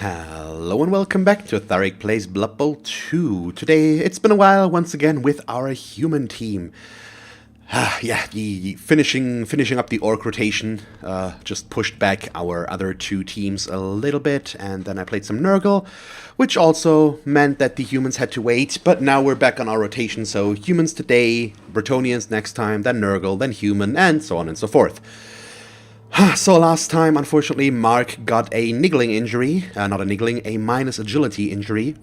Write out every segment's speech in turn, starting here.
Hello and welcome back to Tharek Plays Blood Bowl 2. Today, it's been a while once again with our human team. Finishing up the orc rotation, just pushed back our other two teams a little bit, and then I played some Nurgle, which also meant that the humans had to wait, but now we're back on our rotation, so humans today, Bretonnians next time, then Nurgle, then human, and so on and so forth. So last time, unfortunately, Mark got a niggling injury, not a niggling, a minus agility injury,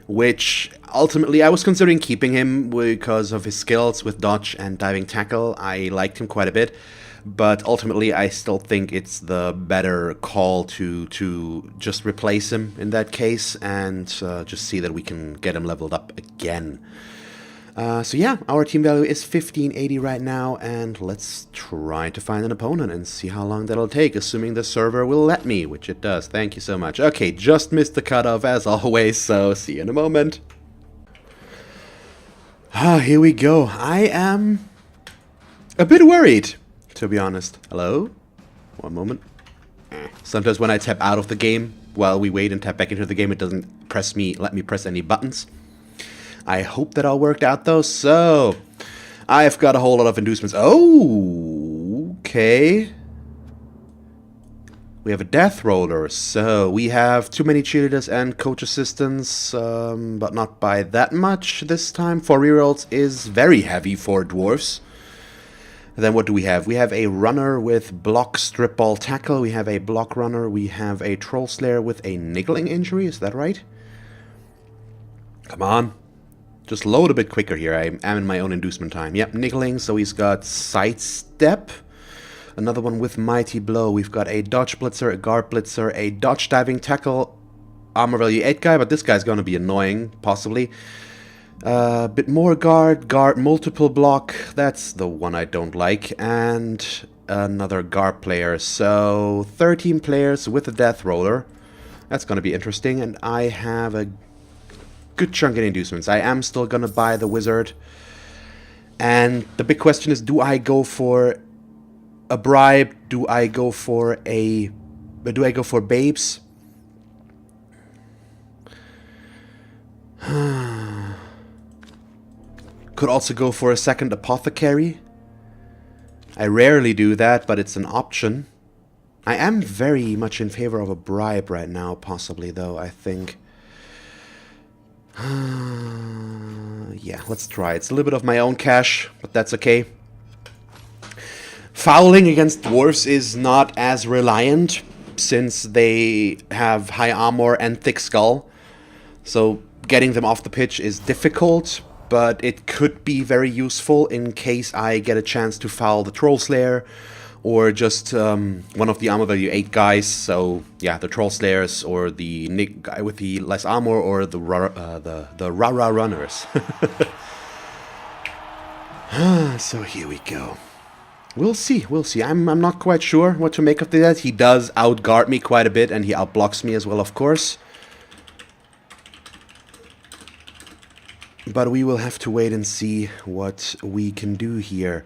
which ultimately I was considering keeping him because of his skills with dodge and diving tackle. I liked him quite a bit, but ultimately I still think it's the better call to just replace him in that case and just see that we can get him leveled up again. So yeah, our team value is 1580 right now, and let's try to find an opponent and see how long that'll take, assuming the server will let me, which it does. Thank you so much. Okay, just missed the cutoff as always, so see you in a moment. Here we go. I am a bit worried, to be honest. Hello? One moment. Sometimes when I tap out of the game, while we wait and tap back into the game, it doesn't let me press any buttons. I hope that all worked out, though. So, I've got a whole lot of inducements. Oh, okay. We have a Deathroller. So, we have too many cheerleaders and coach assistants, but not by that much this time. 4 rerolls is very heavy for Dwarves. Then what do we have? We have a runner with block, strip ball, tackle. We have a block runner. We have a troll slayer with a niggling injury. Is that right? Come on. Just load a bit quicker here. I am in my own inducement time. Yep, niggling, so he's got sidestep. Another one with mighty blow. We've got a dodge blitzer, a guard blitzer, a dodge diving tackle, armor value 8 guy, but this guy's going to be annoying, possibly. A bit more guard multiple block. That's the one I don't like. And another guard player. So 13 players with a Deathroller. That's going to be interesting. And I have a good chunk in inducements. I am still gonna buy the wizard, and the big question is: do I go for a bribe? Do I go for babes? Could also go for a second apothecary. I rarely do that, but it's an option. I am very much in favor of a bribe right now, possibly though. I think. Yeah, let's try. It's a little bit of my own cash, but that's okay. Fouling against dwarves is not as reliant, since they have high armor and thick skull. So getting them off the pitch is difficult, but it could be very useful in case I get a chance to foul the troll slayer, or just one of the armor value 8 guys. So yeah, the troll slayers, or the Nick guy with the less armor, or the rah-rah runners. So here we go. We'll see. I'm not quite sure what to make of that. He does outguard me quite a bit, and he outblocks me as well, of course. But we will have to wait and see what we can do here.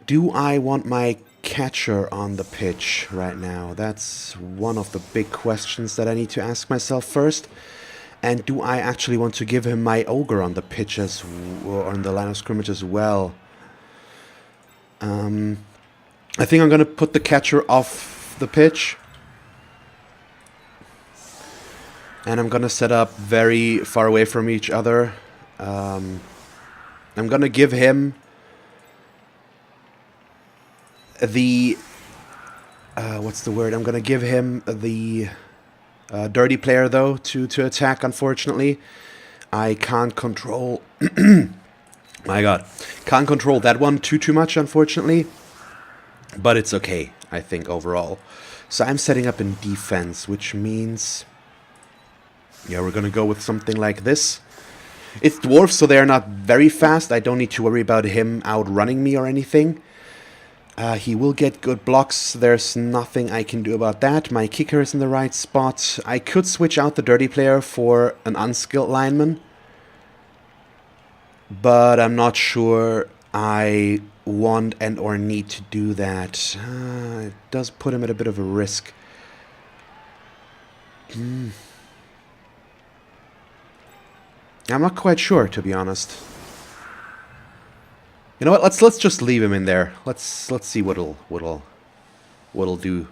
Do I want my catcher on the pitch right now? That's one of the big questions that I need to ask myself first. And do I actually want to give him my ogre on the pitch or on the line of scrimmage as well? I think I'm going to put the catcher off the pitch. And I'm going to set up very far away from each other. I'm going to give him the what's the word? I'm gonna give him the dirty player though to attack. Unfortunately, I can't control. My God, can't control that one too much. Unfortunately, but it's okay. I think overall. So I'm setting up in defense, which means, yeah, we're gonna go with something like this. It's dwarves, so they're not very fast. I don't need to worry about him outrunning me or anything. He will get good blocks. There's nothing I can do about that. My kicker is in the right spot. I could switch out the dirty player for an unskilled lineman, but I'm not sure I want and or need to do that. It does put him at a bit of a risk. I'm not quite sure, to be honest. You know what? Let's just leave him in there. Let's see what'll do.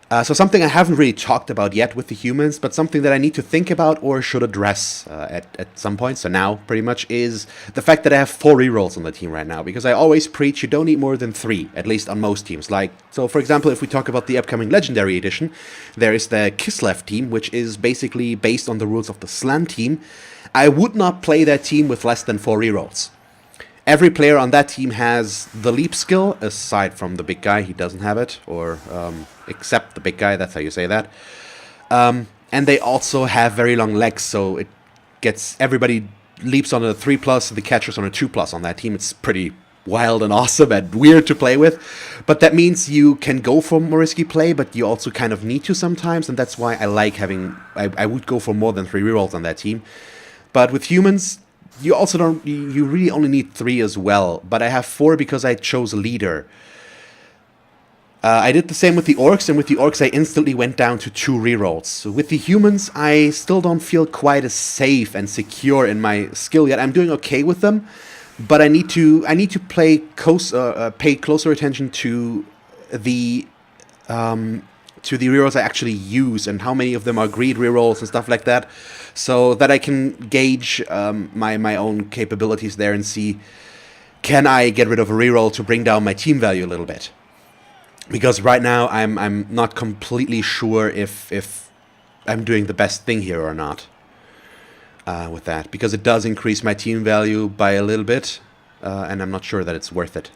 So something I haven't really talked about yet with the humans, but something that I need to think about or should address at some point, so now pretty much, is the fact that I have 4 rerolls on the team right now, because I always preach you don't need more than 3, at least on most teams. Like, so for example, if we talk about the upcoming Legendary Edition, there is the Kislev team, which is basically based on the rules of the Slan team. I would not play that team with less than 4 rerolls. Every player on that team has the leap skill, aside from the big guy, he doesn't have it, or except the big guy, that's how you say that. And they also have very long legs, so it gets everybody leaps on a 3+, the catchers on a 2+ on that team. It's pretty wild and awesome and weird to play with. But that means you can go for more risky play, but you also kind of need to sometimes, and that's why I like having... I would go for more than 3 rerolls on that team. But with humans... You also don't... You really only need 3 as well. But I have 4 because I chose a leader. I did the same with the orcs, and with the orcs I instantly went down to 2 rerolls. So with the humans, I still don't feel quite as safe and secure in my skill yet. I'm doing okay with them, but I need to pay closer attention to the rerolls I actually use and how many of them are greed rerolls and stuff like that, so that I can gauge my own capabilities there and see, can I get rid of a reroll to bring down my team value a little bit? Because right now I'm not completely sure if I'm doing the best thing here or not with that, because it does increase my team value by a little bit, and I'm not sure that it's worth it.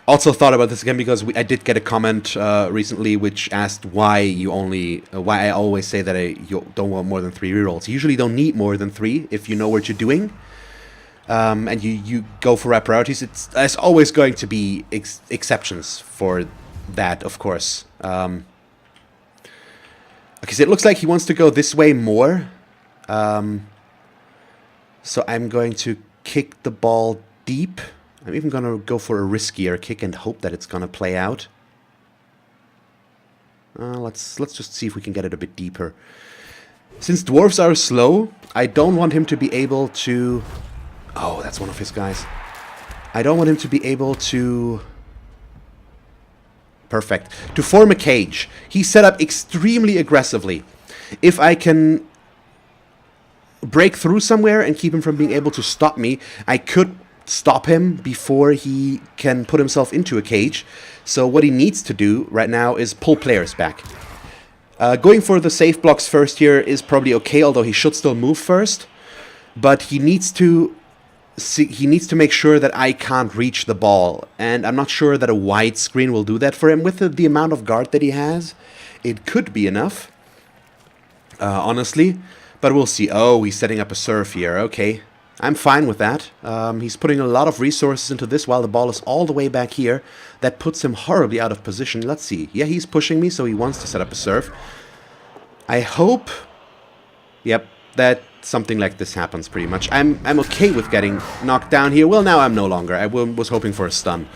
Also thought about this again because I did get a comment recently which asked why I always say that you don't want more than 3 rerolls. You usually don't need more than 3 if you know what you're doing, and you go for rare priorities. There's always going to be exceptions for that, of course. Okay, so it looks like he wants to go this way more. So I'm going to kick the ball deep. I'm even going to go for a riskier kick and hope that it's going to play out. Let's just see if we can get it a bit deeper. Since dwarves are slow, I don't want him to be able to... Oh, that's one of his guys. I don't want him to be able to... Perfect. To form a cage. He's set up extremely aggressively. If I can break through somewhere and keep him from being able to stop me, I could stop him before he can put himself into a cage. So what he needs to do right now is pull players back. Going for the safe blocks first here is probably okay, although he should still move first. But he needs to make sure that I can't reach the ball, and I'm not sure that a wide screen will do that for him. With the amount of guard that he has, it could be enough, honestly, but we'll see. Oh, he's setting up a serve here. Okay, I'm fine with that. He's putting a lot of resources into this while the ball is all the way back here. That puts him horribly out of position. Let's see. Yeah, he's pushing me, so he wants to set up a serve. I hope... Yep, that something like this happens pretty much. I'm okay with getting knocked down here. Well, now I'm no longer. I was hoping for a stun.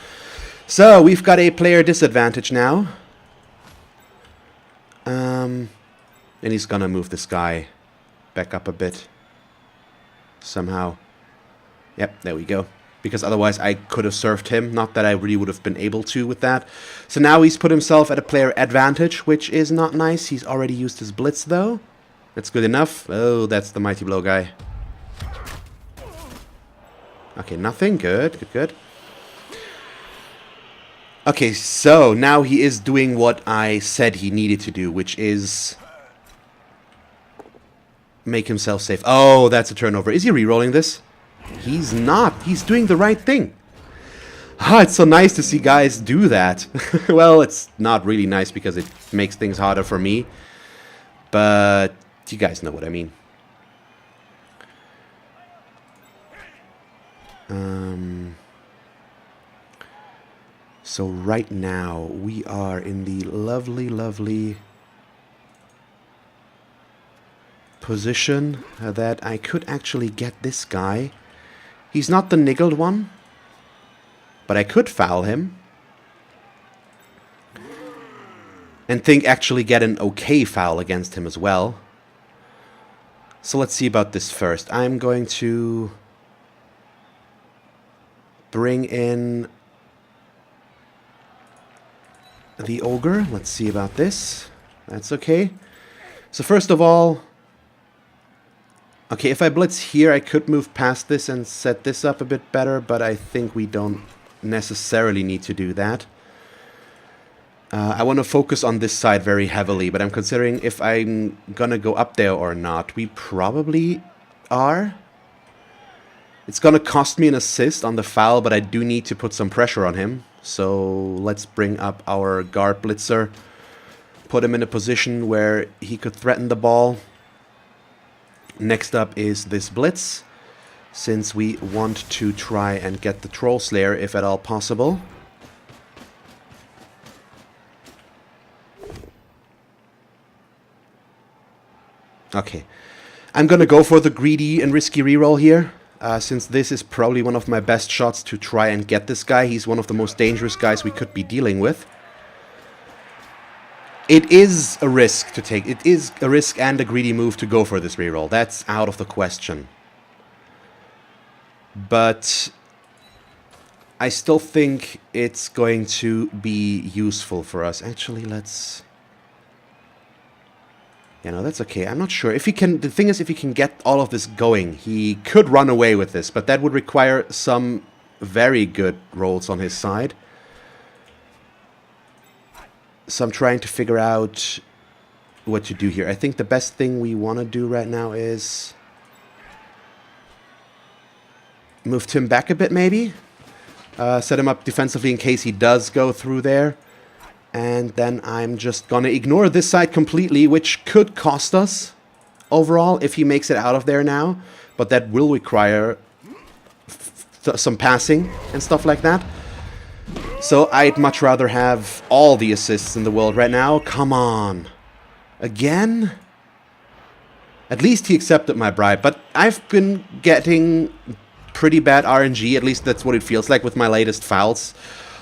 So, we've got a player disadvantage now. And he's gonna move this guy back up a bit. Somehow. Yep, there we go. Because otherwise I could have served him. Not that I really would have been able to with that. So now he's put himself at a player advantage, which is not nice. He's already used his blitz, though. That's good enough. Oh, that's the Mighty Blow guy. Okay, nothing. Good, good, good. Okay, so now he is doing what I said he needed to do, which is make himself safe. Oh, that's a turnover. Is he re-rolling this? He's not. He's doing the right thing. Ah, it's so nice to see guys do that. Well, it's not really nice because it makes things harder for me. But you guys know what I mean. So right now we are in the lovely, lovely position that I could actually get this guy. He's not the niggled one, but I could foul him. and think actually get an okay foul against him as well. So let's see about this first. I'm going to bring in the ogre. Let's see about this. That's okay. So first of all, okay, if I blitz here, I could move past this and set this up a bit better, but I think we don't necessarily need to do that. I want to focus on this side very heavily, but I'm considering if I'm gonna go up there or not. We probably are. It's gonna cost me an assist on the foul, but I do need to put some pressure on him. So let's bring up our guard blitzer. Put him in a position where he could threaten the ball. Next up is this blitz, since we want to try and get the Troll Slayer if at all possible. Okay, I'm gonna go for the greedy and risky reroll here, since this is probably one of my best shots to try and get this guy. He's one of the most dangerous guys we could be dealing with. It is a risk to take. It is a risk and a greedy move to go for this reroll. That's out of the question. But I still think it's going to be useful for us. Actually, let's... Yeah, no, that's okay. I'm not sure. If he can... The thing is, if he can get all of this going, he could run away with this, but that would require some very good rolls on his side. So I'm trying to figure out what to do here. I think the best thing we want to do right now is move Tim back a bit, maybe. Set him up defensively in case he does go through there. And then I'm just gonna ignore this side completely, which could cost us overall if he makes it out of there now. But that will require some passing and stuff like that. So I'd much rather have all the assists in the world right now. Come on. Again? At least he accepted my bribe. But I've been getting pretty bad RNG. At least that's what it feels like with my latest fouls.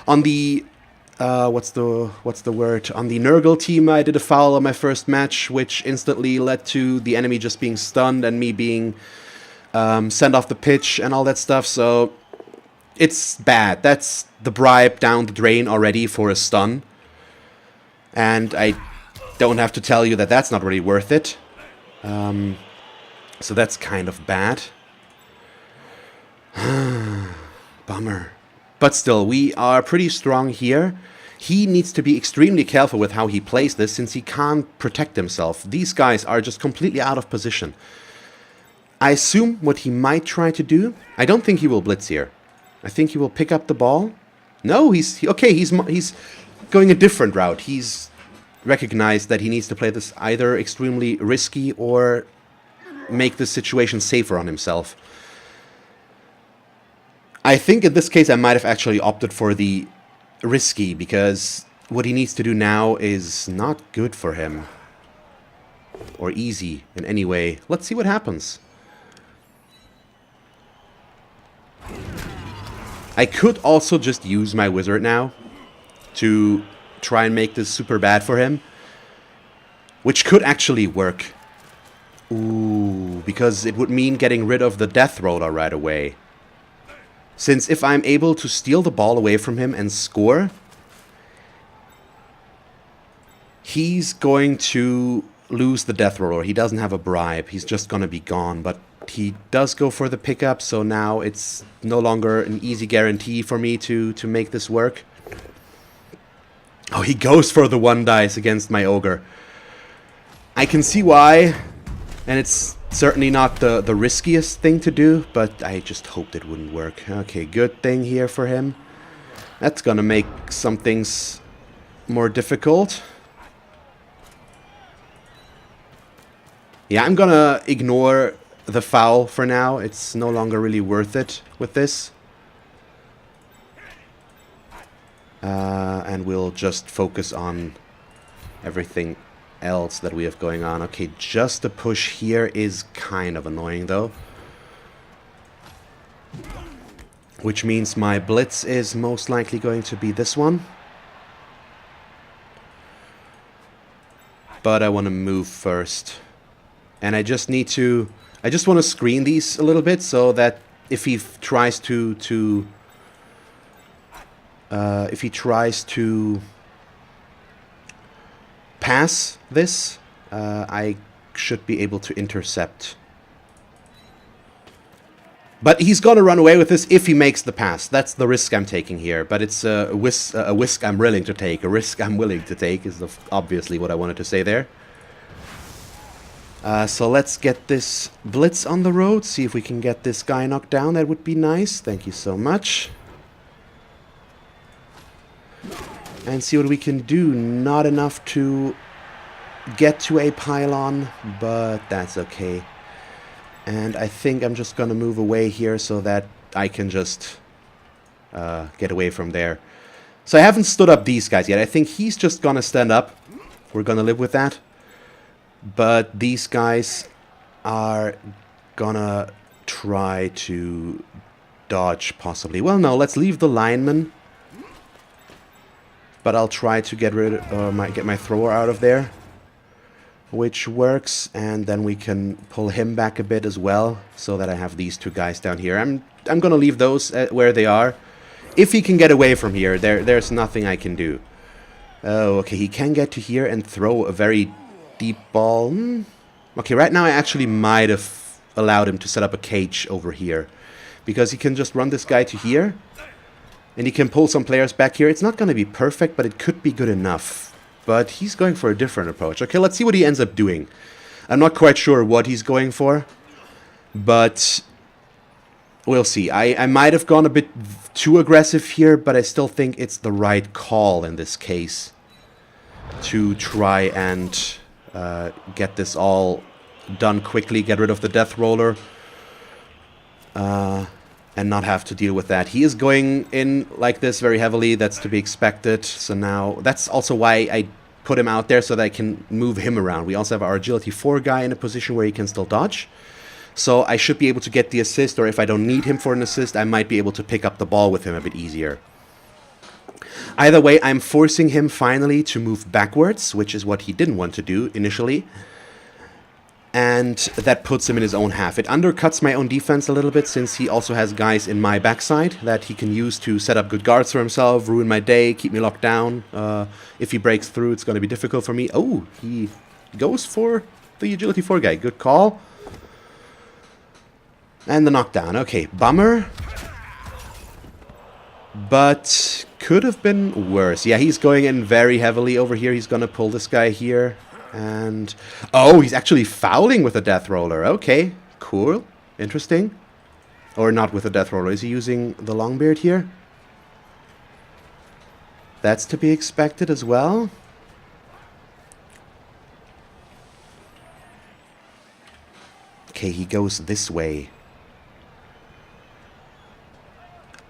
On the... what's the word? On the Nurgle team, I did a foul on my first match, which instantly led to the enemy just being stunned and me being sent off the pitch and all that stuff. So it's bad. That's the bribe down the drain already for a stun. And I don't have to tell you that that's not really worth it. So that's kind of bad. Bummer. But still, we are pretty strong here. He needs to be extremely careful with how he plays this, since he can't protect himself. These guys are just completely out of position. I assume what he might try to do... I don't think he will blitz here. I think he will pick up the ball. No, he's going a different route. He's recognized that he needs to play this either extremely risky or make the situation safer on himself. I think in this case I might have actually opted for the risky, because what he needs to do now is not good for him. Or easy in any way. Let's see what happens. I could also just use my wizard now to try and make this super bad for him, which could actually work. Ooh, because it would mean getting rid of the Deathroller right away. Since if I'm able to steal the ball away from him and score, he's going to lose the Deathroller. He doesn't have a bribe. He's just going to be gone. But he does go for the pickup, so now it's no longer an easy guarantee for me to make this work. Oh, he goes for the 1 dice against my ogre. I can see why, and it's certainly not the riskiest thing to do, but I just hoped it wouldn't work. Okay, good thing here for him. That's gonna make some things more difficult. Yeah, I'm gonna ignore the foul for now. It's no longer really worth it with this. And we'll just focus on everything else that we have going on. Okay, just a push here is kind of annoying though. Which means my blitz is most likely going to be this one. but I want to move first. And I just need to... I just want to screen these a little bit so that if he tries to pass this, I should be able to intercept. But he's going to run away with this if he makes the pass. That's the risk I'm taking here. But it's a risk I'm willing to take. A risk I'm willing to take is obviously what I wanted to say there. So let's get this blitz on the road. See if we can get this guy knocked down. That would be nice. Thank you so much. And see what we can do. Not enough to get to a pylon, but that's okay. And I think I'm just going to move away here so that I can just get away from there. So I haven't stood up these guys yet. I think he's just going to stand up. We're going to live with that. But these guys are going to try to dodge, possibly. Well, no, let's leave the lineman. But I'll try to get rid of, get my thrower out of there. Which works, and then we can pull him back a bit as well, so that I have these two guys down here. I'm gonna leave those where they are. If he can get away from here, there's nothing I can do. Oh, okay, he can get to here and throw a very deep ball. Okay, right now I actually might have allowed him to set up a cage over here, because he can just run this guy to here, and he can pull some players back here. It's not gonna be perfect, but it could be good enough. But he's going for a different approach. Okay, let's see what he ends up doing. I'm not quite sure what he's going for, but we'll see. I might have gone a bit too aggressive here, but I still think it's the right call in this case to try and get this all done quickly, get rid of the Deathroller, and not have to deal with that. He is going in like this very heavily. That's to be expected. So now, that's also why I put him out there, so that I can move him around. We also have our Agility 4 guy in a position where he can still dodge. So I should be able to get the assist, or if I don't need him for an assist, I might be able to pick up the ball with him a bit easier. Either way, I'm forcing him finally to move backwards, which is what he didn't want to do initially. And that puts him in his own half. It undercuts my own defense a little bit, since he also has guys in my backside that he can use to set up good guards for himself, ruin my day, keep me locked down. If he breaks through, it's going to be difficult for me. Oh, he goes for the Agility 4 guy. Good call. And the knockdown. Okay, bummer. But could have been worse. Yeah, he's going in very heavily over here. He's going to pull this guy here. And, oh, he's actually fouling with a Deathroller. Okay, cool. Interesting. Or not with a Deathroller. Is he using the Longbeard here? That's to be expected as well. Okay, he goes this way.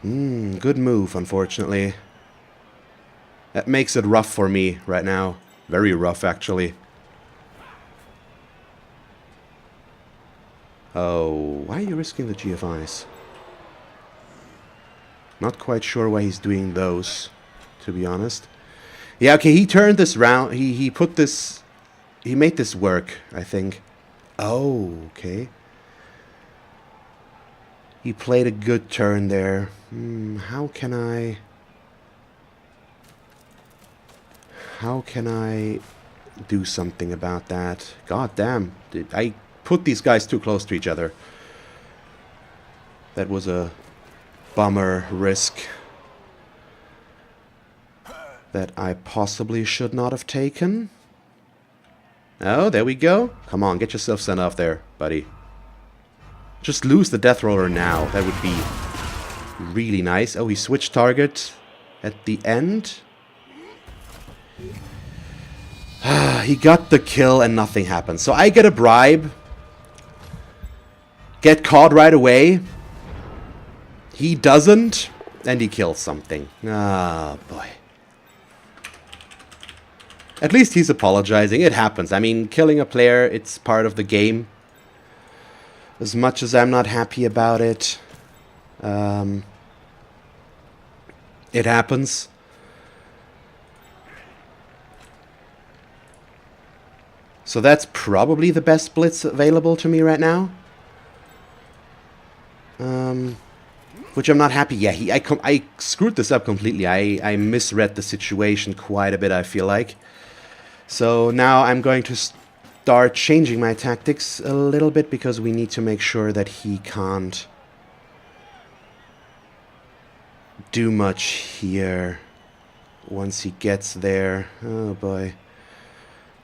Good move, unfortunately. That makes it rough for me right now. Very rough, actually. Oh, why are you risking the GFIs? Not quite sure why he's doing those, to be honest. Yeah, okay, he turned this round. He put this... He made this work, I think. Oh, okay. He played a good turn there. How can I do something about that? God damn. I put these guys too close to each other. That was a bummer risk that I possibly should not have taken. Oh, there we go. Come on, get yourself sent off there, buddy. Just lose the Deathroller now. That would be really nice. Oh, he switched target at the end. He got the kill and nothing happened. So I get a bribe. Get caught right away. He doesn't. And he kills something. Ah, boy. At least he's apologizing. It happens. I mean, killing a player, it's part of the game. As much as I'm not happy about it, it happens. So that's probably the best blitz available to me right now. Which I'm not happy. Yeah, I screwed this up completely. I misread the situation quite a bit, I feel like. So now I'm going to start changing my tactics a little bit, because we need to make sure that he can't do much here once he gets there. Oh boy.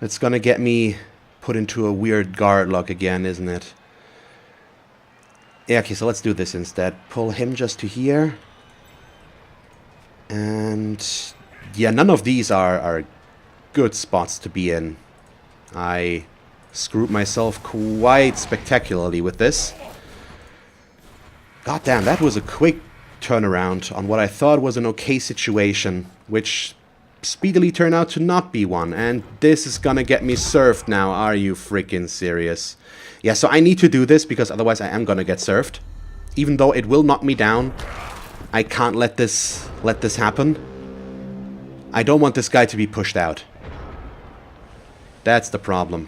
It's gonna get me put into a weird guard lock again, isn't it? Yeah, okay, so let's do this instead. Pull him just to here. And yeah, none of these are good spots to be in. I screwed myself quite spectacularly with this. God damn, that was a quick turnaround on what I thought was an okay situation, which speedily turned out to not be one. And this is gonna get me served now. Are you freaking serious? Yeah, so I need to do this, because otherwise I am gonna get served. Even though it will knock me down, I can't let this happen. I don't want this guy to be pushed out. That's the problem.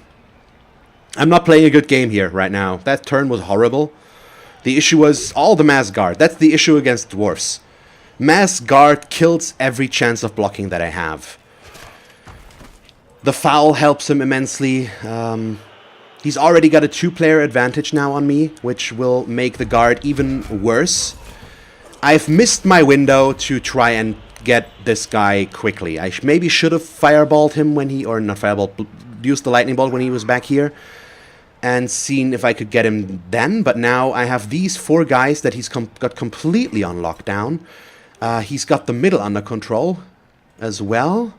I'm not playing a good game here right now. That turn was horrible. The issue was all the mass guard. That's the issue against dwarfs. Mass guard kills every chance of blocking that I have. The foul helps him immensely. He's already got a 2-player advantage now on me, which will make the guard even worse. I've missed my window to try and get this guy quickly. I maybe should have fireballed him when he, or not fireballed, used the lightning bolt when he was back here, and seen if I could get him then. But now I have these 4 guys that he's got completely on lockdown. He's got the middle under control as well.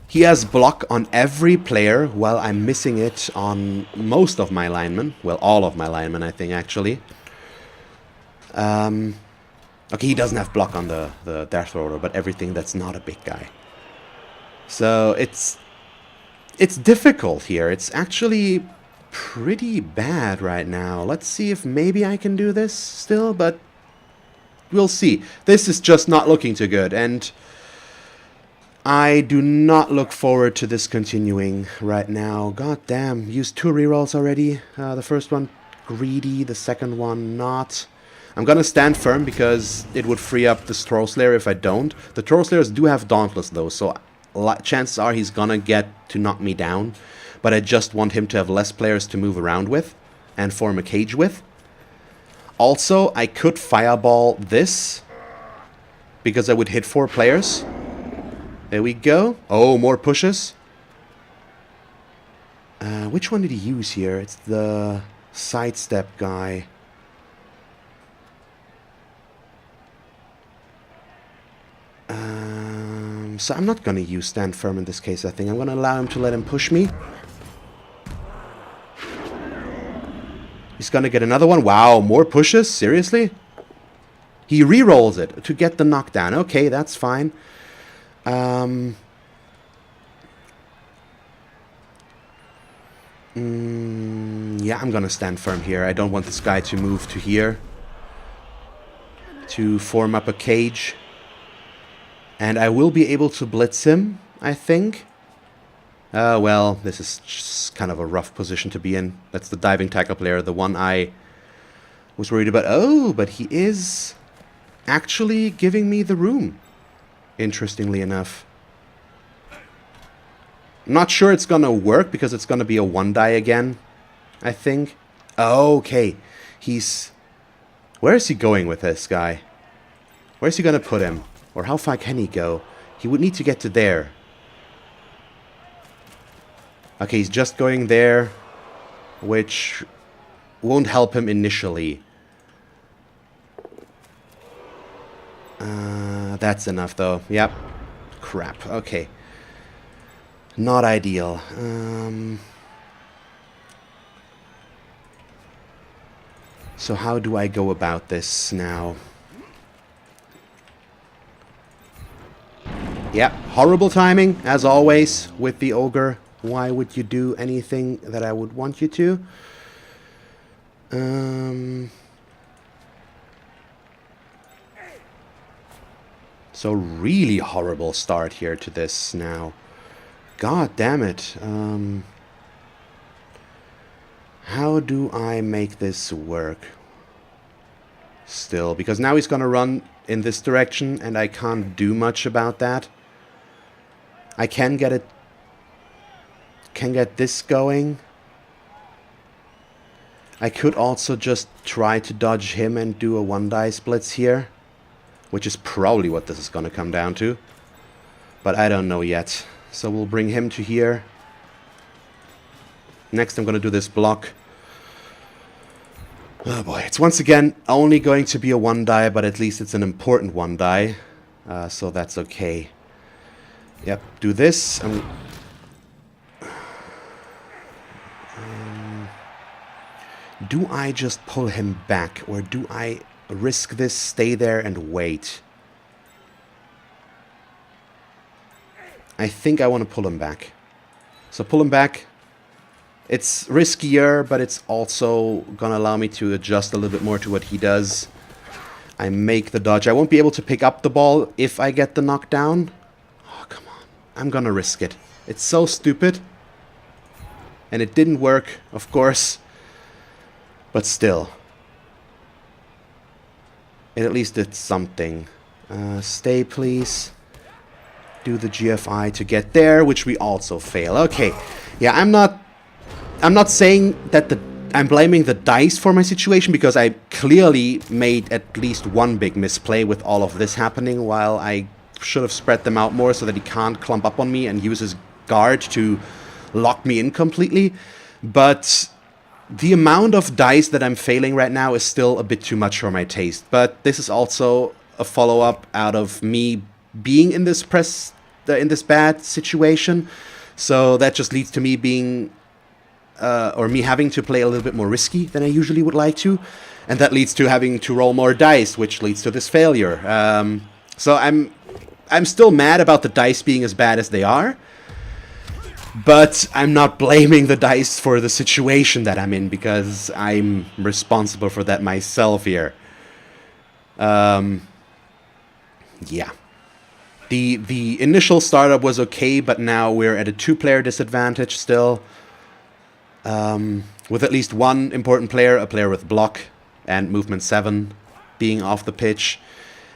He has block on every player, while I'm missing it on most of my linemen. Well, all of my linemen, I think, actually. Okay, he doesn't have block on the Deathroller, but everything that's not a big guy. So it's difficult here. It's actually pretty bad right now. Let's see if maybe I can do this still, but we'll see. This is just not looking too good, and I do not look forward to this continuing right now. God damn, used 2 rerolls already. The first one greedy, the second one not. I'm gonna stand firm, because it would free up the Troll Slayer if I don't. The Troll Slayers do have Dauntless though, so chances are he's gonna get to knock me down. But I just want him to have less players to move around with and form a cage with. Also, I could fireball this, because I would hit 4 players. There we go. Oh, more pushes. Which one did he use here? It's the sidestep guy. So I'm not going to use stand firm in this case, I think. I'm going to allow him to let him push me. He's going to get another one. Wow, more pushes? Seriously? He re-rolls it to get the knockdown. Okay, that's fine. Yeah, I'm gonna stand firm here. I don't want this guy to move to here to form up a cage. And I will be able to blitz him, I think. Well, this is just kind of a rough position to be in. That's the diving tackle player, the one I was worried about. Oh, but he is actually giving me the room, interestingly enough. I'm not sure it's gonna work, because it's gonna be a 1-die again, I think. Okay, where is he going with this guy? Where is he gonna put him? Or how far can he go? He would need to get to there. Okay, he's just going there, which won't help him initially. That's enough, though. Yep. Crap. Okay. Not ideal. So how do I go about this now? Yep, horrible timing, as always, with the ogre. Why would you do anything that I would want you to? So really horrible start here to this now. God damn it. How do I make this work? Still, because now he's gonna run in this direction and I can't do much about that. I can get this going. I could also just try to dodge him and do a one-die splits here, which is probably what this is gonna come down to. But I don't know yet. So we'll bring him to here. Next I'm gonna do this block. Oh boy, it's once again only going to be a one die, but at least it's an important one die. So that's okay. Yep, do this. Do I just pull him back, or do I risk this, stay there and wait? I think I want to pull him back. So pull him back. It's riskier, but it's also gonna allow me to adjust a little bit more to what he does. I make the dodge. I won't be able to pick up the ball if I get the knockdown. Oh, come on. I'm gonna risk it. It's so stupid. And it didn't work, of course. But still. It at least did something. Stay, please. Do the GFI to get there, which we also fail. Okay. Yeah, I'm not saying that I'm blaming the dice for my situation, because I clearly made at least one big misplay with all of this happening, while I should have spread them out more so that he can't clump up on me and use his guard to lock me in completely. But the amount of dice that I'm failing right now is still a bit too much for my taste. But this is also a follow-up out of me being in this bad situation. So that just leads to me being... or me having to play a little bit more risky than I usually would like to. And that leads to having to roll more dice, which leads to this failure. So I'm still mad about the dice being as bad as they are. But I'm not blaming the dice for the situation that I'm in, because I'm responsible for that myself here. Yeah. The initial startup was okay, but now we're at a 2-player disadvantage still. With at least one important player, a player with block and movement 7, being off the pitch.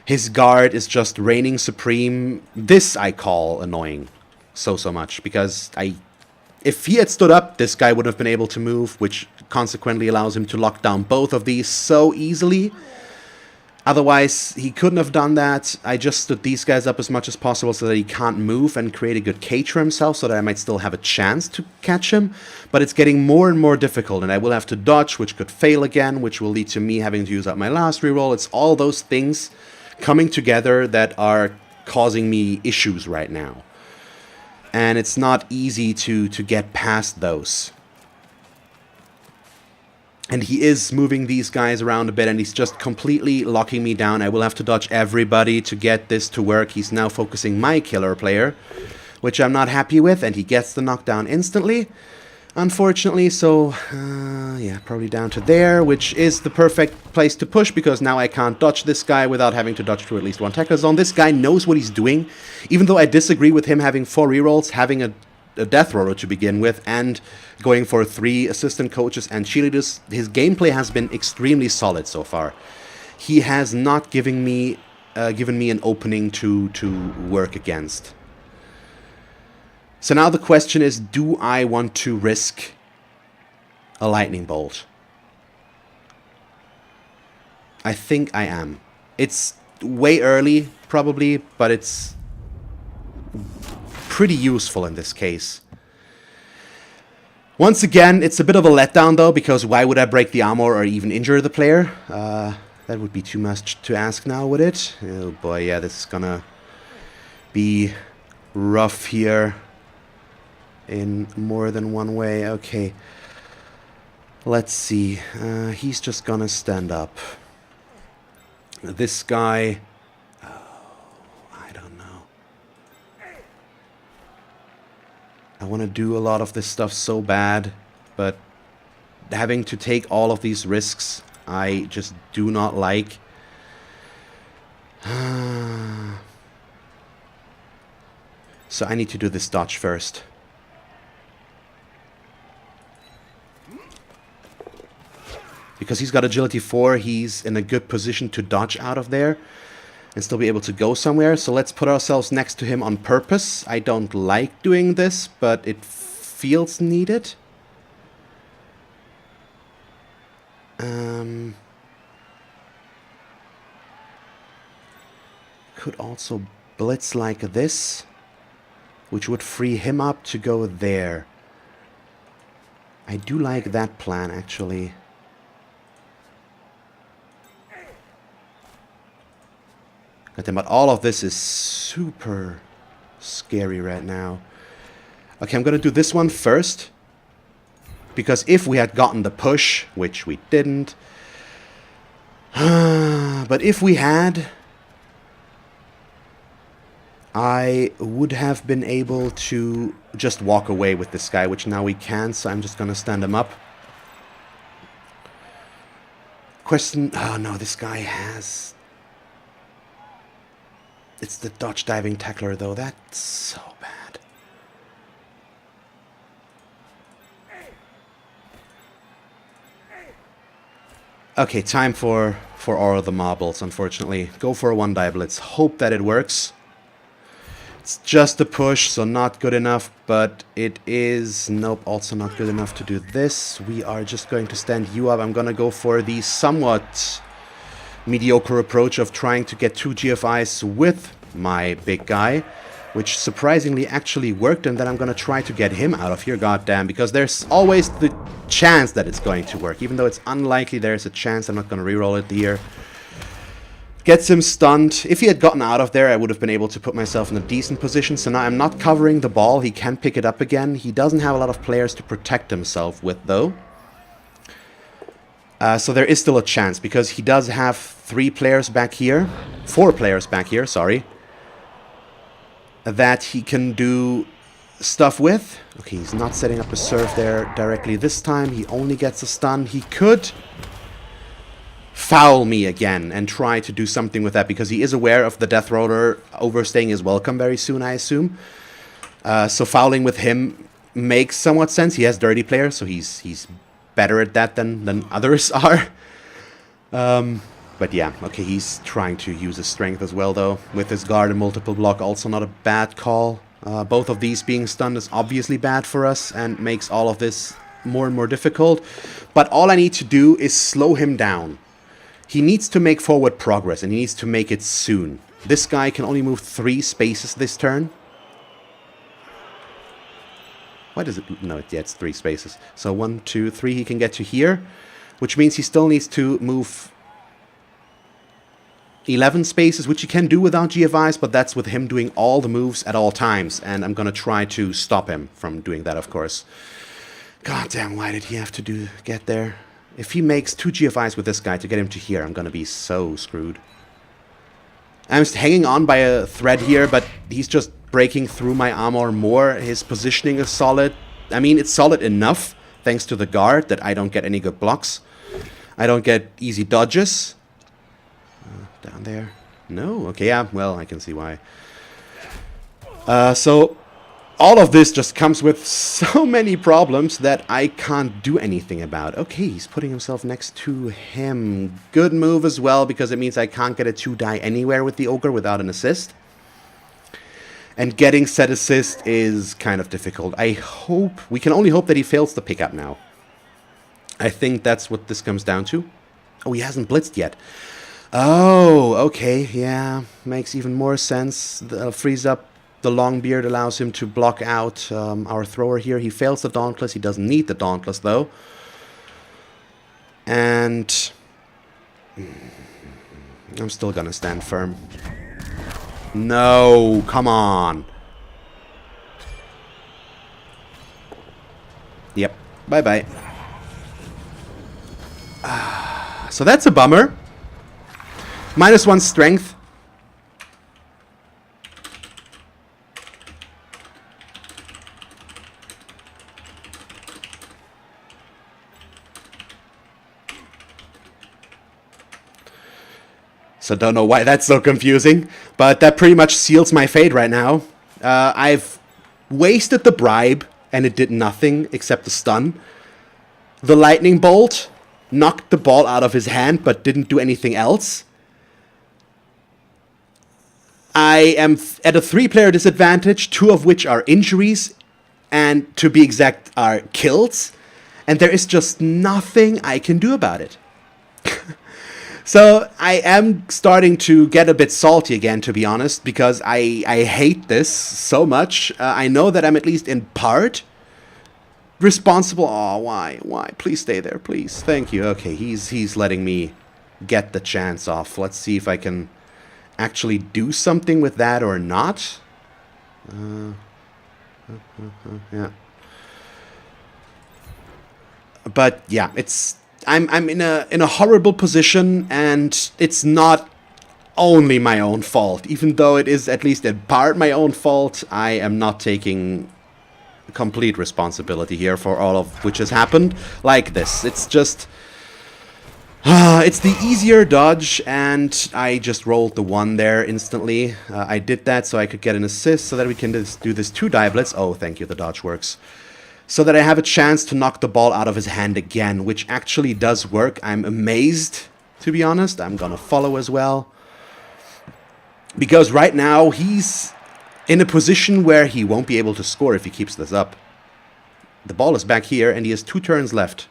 His guard is just reigning supreme. This I call annoying so much, because if he had stood up, this guy would have been able to move, which consequently allows him to lock down both of these so easily. Otherwise, he couldn't have done that. I just stood these guys up as much as possible so that he can't move, and create a good cage for himself so that I might still have a chance to catch him. But it's getting more and more difficult, and I will have to dodge, which could fail again, which will lead to me having to use up my last reroll. It's all those things coming together that are causing me issues right now. And it's not easy to get past those. And he is moving these guys around a bit, and he's just completely locking me down. I will have to dodge everybody to get this to work. He's now focusing my killer player, which I'm not happy with, and he gets the knockdown instantly, unfortunately. So, yeah, probably down to there, which is the perfect place to push, because now I can't dodge this guy without having to dodge through at least one tackle zone. This guy knows what he's doing, even though I disagree with him having 4 rerolls, having a Deathroller to begin with, and going for 3 assistant coaches and cheerleaders. His gameplay has been extremely solid so far. He has not given me an opening to work against. So now the question is, do I want to risk a lightning bolt? I think I am. It's way early, probably, but it's pretty useful in this case. Once again, it's a bit of a letdown though, because why would I break the armor or even injure the player? That would be too much to ask now, would it? Oh boy, yeah, this is gonna be rough here in more than one way. Okay, let's see. He's just gonna stand up. This guy... I want to do a lot of this stuff so bad, but having to take all of these risks, I just do not like. So I need to do this dodge first. Because he's got agility 4, he's in a good position to dodge out of there and still be able to go somewhere. So let's put ourselves next to him on purpose. I don't like doing this, but it feels needed. Could also blitz like this, which would free him up to go there. I do like that plan, actually. But all of this is super scary right now. Okay, I'm gonna do this one first. Because if we had gotten the push, which we didn't. But if we had, I would have been able to just walk away with this guy, which now we can, so I'm just gonna stand him up. Question, oh no, this guy has... It's the dodge diving tackler though, that's so bad. Okay, time for all of the marbles, unfortunately. Go for a 1-die blitz, hope that it works. It's just a push, so not good enough, but it is... Nope, also not good enough to do this. We are just going to stand you up. I'm gonna go for the somewhat mediocre approach of trying to get 2 GFIs with my big guy, which surprisingly actually worked, and then I'm gonna try to get him out of here, goddamn, because there's always the chance that it's going to work. Even though it's unlikely, there's a chance. I'm not gonna reroll it here. Gets him stunned. If he had gotten out of there, I would have been able to put myself in a decent position. So now I'm not covering the ball. He can pick it up again. He doesn't have a lot of players to protect himself with, though. So there is still a chance, because he does have 3 players back here. 4 players back here, sorry. That he can do stuff with. Okay, he's not setting up a serve there directly this time. He only gets a stun. He could foul me again and try to do something with that, because he is aware of the Deathroller overstaying his welcome very soon, I assume. So fouling with him makes somewhat sense. He has dirty players, so he's better at that than others are. But yeah, okay, he's trying to use his strength as well, though. With his guard and multiple block, also not a bad call. Both of these being stunned is obviously bad for us and makes all of this more and more difficult. But all I need to do is slow him down. He needs to make forward progress, and he needs to make it soon. This guy can only move 3 spaces this turn. Why does it... No, yeah, it's 3 spaces. So 1, 2, 3 he can get to here, which means he still needs to move 11 spaces, which he can do without GFIs, but that's with him doing all the moves at all times, and I'm gonna try to stop him from doing that, of course. God damn, why did he have to get there? If he makes 2 GFIs with this guy to get him to here, I'm gonna be so screwed. I'm hanging on by a thread here, but he's just breaking through my armor more. His positioning is solid. I mean, it's solid enough, thanks to the guard, that I don't get any good blocks. I don't get easy dodges. Down there. No? Okay, yeah, well, I can see why. So, all of this just comes with so many problems that I can't do anything about. Okay, he's putting himself next to him. Good move as well, because it means I can't get a 2-die anywhere with the Ogre without an assist. And getting said assist is kind of difficult. We can only hope that he fails the pickup now. I think that's what this comes down to. Oh, he hasn't blitzed yet. Oh, okay, yeah, makes even more sense. Frees up the long beard, allows him to block out our thrower here. He fails the Dauntless. He doesn't need the Dauntless, though. And I'm still gonna stand firm. No, come on. Yep, bye-bye. So that's a bummer. -1 strength. So don't know why that's so confusing, but that pretty much seals my fate right now. I've wasted the bribe, and it did nothing except the stun. The lightning bolt knocked the ball out of his hand but didn't do anything else. I am at a 3-player disadvantage, 2 of which are injuries, and to be exact, are kills. And there is just nothing I can do about it. So I am starting to get a bit salty again, to be honest, because I hate this so much. I know that I'm at least in part responsible. Oh, why? Please stay there, please. Thank you. Okay, he's letting me get the chance off. Let's see if I can actually do something with that or not. Yeah. But yeah, I'm in a horrible position, and it's not only my own fault. Even though it is at least in part my own fault, I am not taking complete responsibility here for all of which has happened like this. It's just it's the easier dodge, and I just rolled the 1 there instantly. I did that so I could get an assist so that we can do this 2 die blitz. Oh, thank you, the dodge works. So that I have a chance to knock the ball out of his hand again, which actually does work. I'm amazed, to be honest. I'm gonna follow as well. Because right now, he's in a position where he won't be able to score if he keeps this up. The ball is back here, and he has 2 turns left.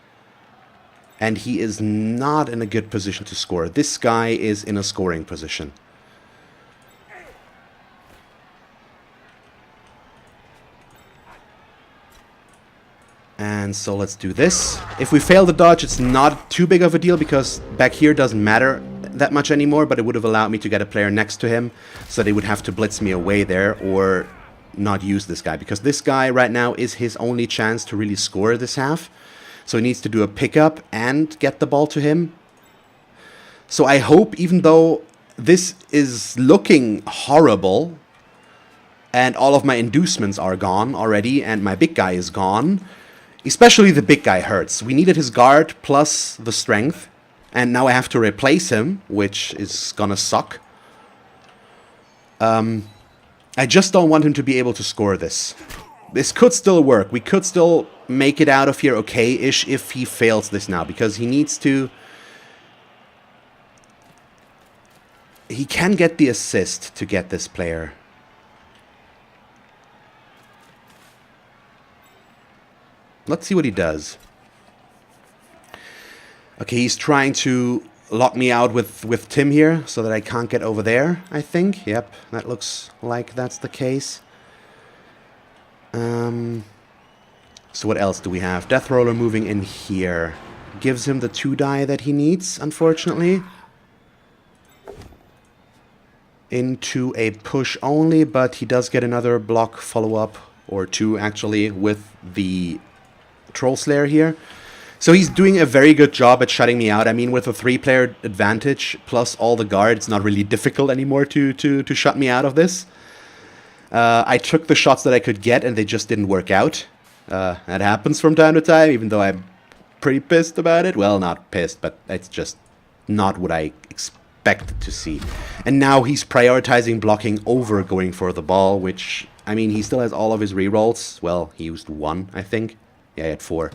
And he is not in a good position to score. This guy is in a scoring position. And so let's do this. If we fail the dodge, it's not too big of a deal, because back here doesn't matter that much anymore, but it would have allowed me to get a player next to him, so they would have to blitz me away there or not use this guy, because this guy right now is his only chance to really score this half. So he needs to do a pickup and get the ball to him. So I hope, even though this is looking horrible and all of my inducements are gone already and my big guy is gone, especially the big guy hurts. We needed his guard plus the strength, and now I have to replace him, which is gonna suck. I just don't want him to be able to score this. This could still work. We could still make it out of here okay-ish if he fails this now, because he needs to... He can get the assist to get this player. Let's see what he does. Okay, he's trying to lock me out with Tim here so that I can't get over there, I think. Yep, that looks like that's the case. So what else do we have? Deathroller moving in here. Gives him the 2 die that he needs, unfortunately. Into a push only, but he does get another block follow-up, or 2 actually, with the Troll Slayer here. So he's doing a very good job at shutting me out. I mean, with a 3-player advantage, plus all the guards, it's not really difficult anymore to shut me out of this. I took the shots that I could get, and they just didn't work out. That happens from time to time, even though I'm pretty pissed about it. Well, not pissed, but it's just not what I expected to see. And now he's prioritizing blocking over going for the ball, which, I mean, he still has all of his rerolls. Well, he used 1, I think. Yeah, he had 4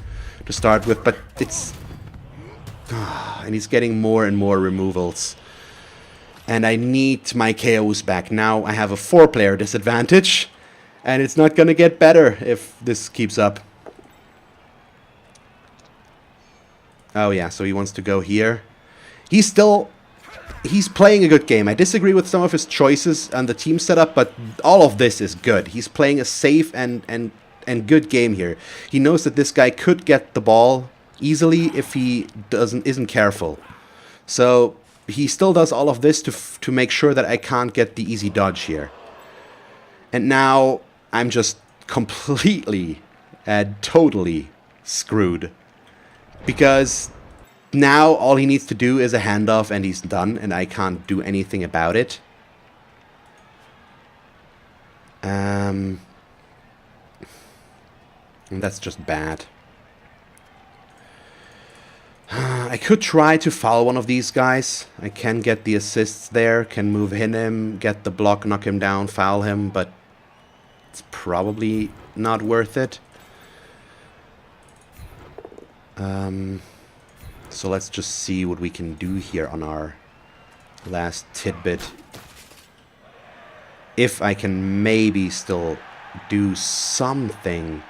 to start with, but it's... and he's getting more and more removals. And I need my KOs back. Now I have a 4-player disadvantage, and it's not gonna get better if this keeps up. Oh yeah, so he wants to go here. He's playing a good game. I disagree with some of his choices on the team setup, but all of this is good. He's playing a safe and good game here. He knows that this guy could get the ball easily if he isn't careful. So he still does all of this to make sure that I can't get the easy dodge here. And now I'm just completely and totally screwed. Because now all he needs to do is a handoff and he's done, and I can't do anything about it. And that's just bad. I could try to foul one of these guys. I can get the assists there, can move him, get the block, knock him down, foul him, but it's probably not worth it. So let's just see what we can do here on our last tidbit. If I can maybe still do something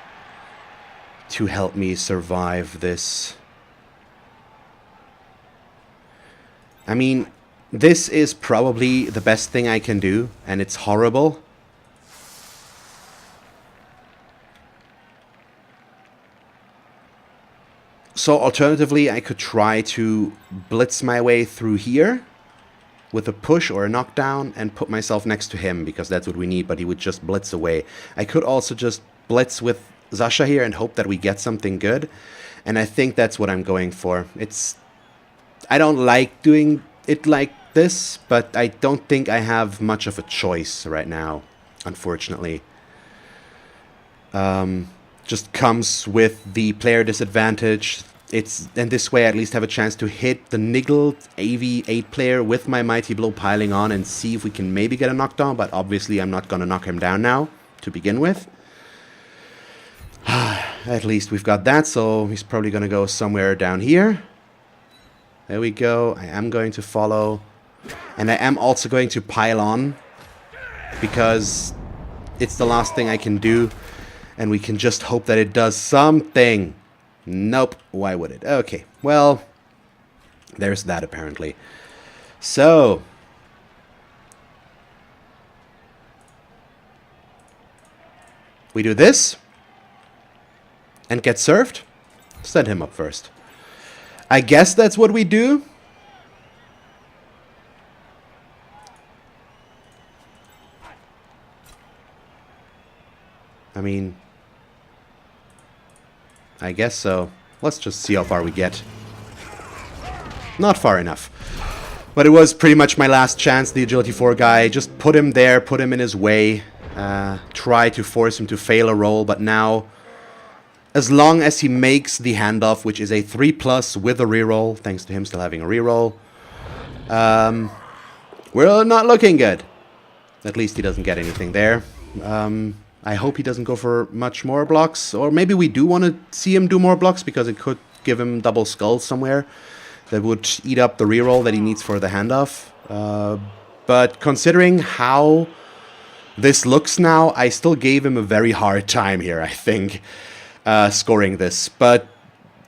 to help me survive this. I mean, this is probably the best thing I can do, and it's horrible. So alternatively, I could try to blitz my way through here with a push or a knockdown and put myself next to him, because that's what we need, but he would just blitz away. I could also just blitz with Zasha here and hope that we get something good, and I think that's what I'm going for. I don't like doing it like this, but I don't think I have much of a choice right now, unfortunately. Just comes with the player disadvantage. And this way I at least have a chance to hit the niggled AV8 player with my Mighty Blow piling on and see if we can maybe get a knockdown, but obviously I'm not gonna knock him down now to begin with. At least we've got that, so he's probably gonna go somewhere down here. There we go. I am going to follow, and I am also going to pile on because it's the last thing I can do. And we can just hope that it does something. Nope. Why would it? Okay. Well, there's that apparently. So. We do this. And get served. Send him up first. I guess that's what we do. I mean, I guess so. Let's just see how far we get. Not far enough. But it was pretty much my last chance, the Agility 4 guy. Just put him there, put him in his way. Try to force him to fail a roll, but now, as long as he makes the handoff, which is a 3+ with a reroll, thanks to him still having a reroll, we're not looking good. At least he doesn't get anything there. I hope he doesn't go for much more blocks, or maybe we do want to see him do more blocks because it could give him double skulls somewhere that would eat up the reroll that he needs for the handoff. But considering how this looks now, I still gave him a very hard time here, I think, scoring this. But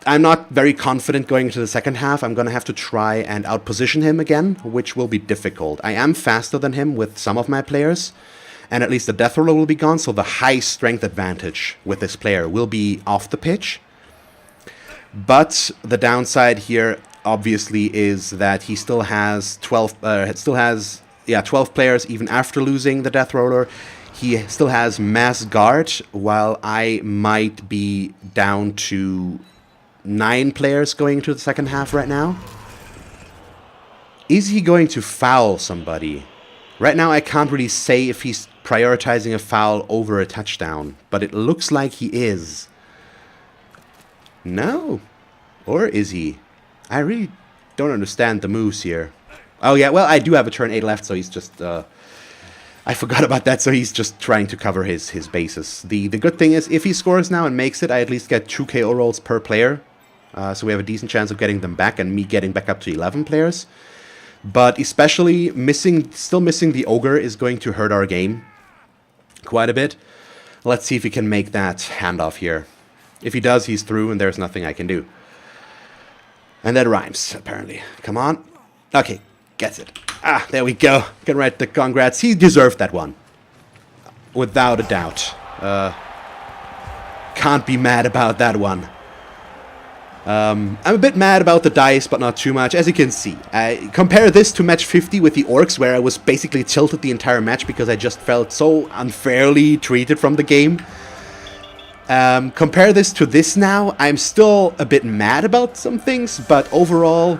I'm not very confident going into the second half. I'm going to have to try and outposition him again, which will be difficult. I am faster than him with some of my players. And at least the Deathroller will be gone, so the high strength advantage with this player will be off the pitch. But the downside here, obviously, is that he still has 12 players even after losing the Deathroller. He still has mass guard, while I might be down to 9 players going into the second half right now. Is he going to foul somebody? Right now I can't really say if he's prioritizing a foul over a touchdown, but it looks like he is. No. Or is he? I really don't understand the moves here. Oh yeah, well I do have a turn 8 left, so he's just... I forgot about that, so he's just trying to cover his bases. The good thing is, if he scores now and makes it, I at least get 2 KO rolls per player. So we have a decent chance of getting them back, and me getting back up to 11 players. But especially still missing the Ogre is going to hurt our game quite a bit. Let's see if he can make that handoff here. If he does, he's through and there's nothing I can do. And that rhymes, apparently. Come on. Okay, gets it. Ah, there we go. Can write the congrats. He deserved that one. Without a doubt. Can't be mad about that one. I'm a bit mad about the dice, but not too much. As you can see, I compare this to match 50 with the Orcs, where I was basically tilted the entire match because I just felt so unfairly treated from the game. Compare this to this now, I'm still a bit mad about some things, but overall,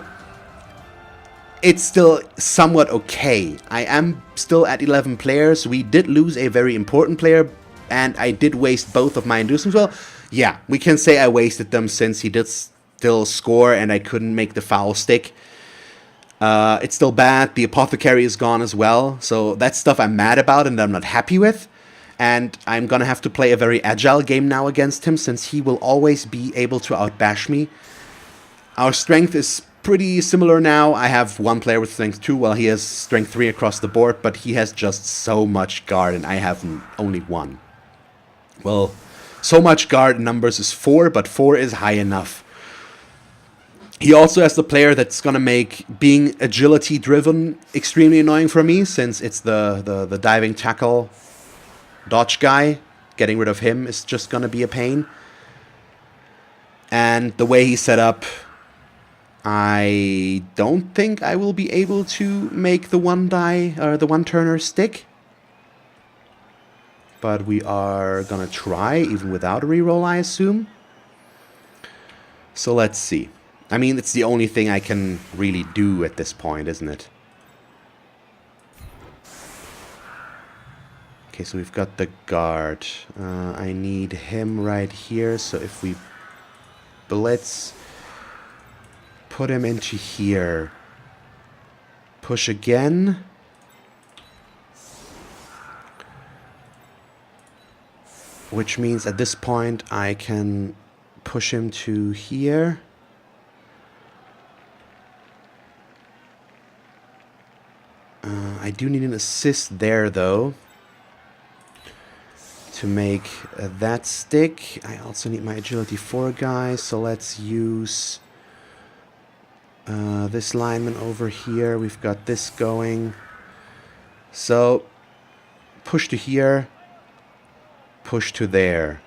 it's still somewhat okay. I am still at 11 players. We did lose a very important player, and I did waste both of my inducements. Well, yeah, we can say I wasted them since he did still score and I couldn't make the foul stick. It's still bad. The Apothecary is gone as well, so that's stuff I'm mad about and I'm not happy with. And I'm gonna have to play a very agile game now against him, since he will always be able to outbash me. Our strength is pretty similar now. I have one player with strength 2 while he has strength 3 across the board, but he has just so much guard and I have only 1. Well, so much guard numbers is 4, but 4 is high enough. He also has the player that's going to make being agility driven extremely annoying for me, since it's the diving tackle dodge guy. Getting rid of him is just going to be a pain. And the way he's set up, I don't think I will be able to make the one die or the one turner stick. But we are gonna try even without a reroll, I assume. So let's see. I mean, it's the only thing I can really do at this point, isn't it? Okay, so we've got the guard. I need him right here, so if we blitz, put him into here. Push again. Which means at this point I can push him to here. I do need an assist there though, to make that stick. I also need my agility 4 guy, so let's use this lineman over here. We've got this going. So push to here, push to there.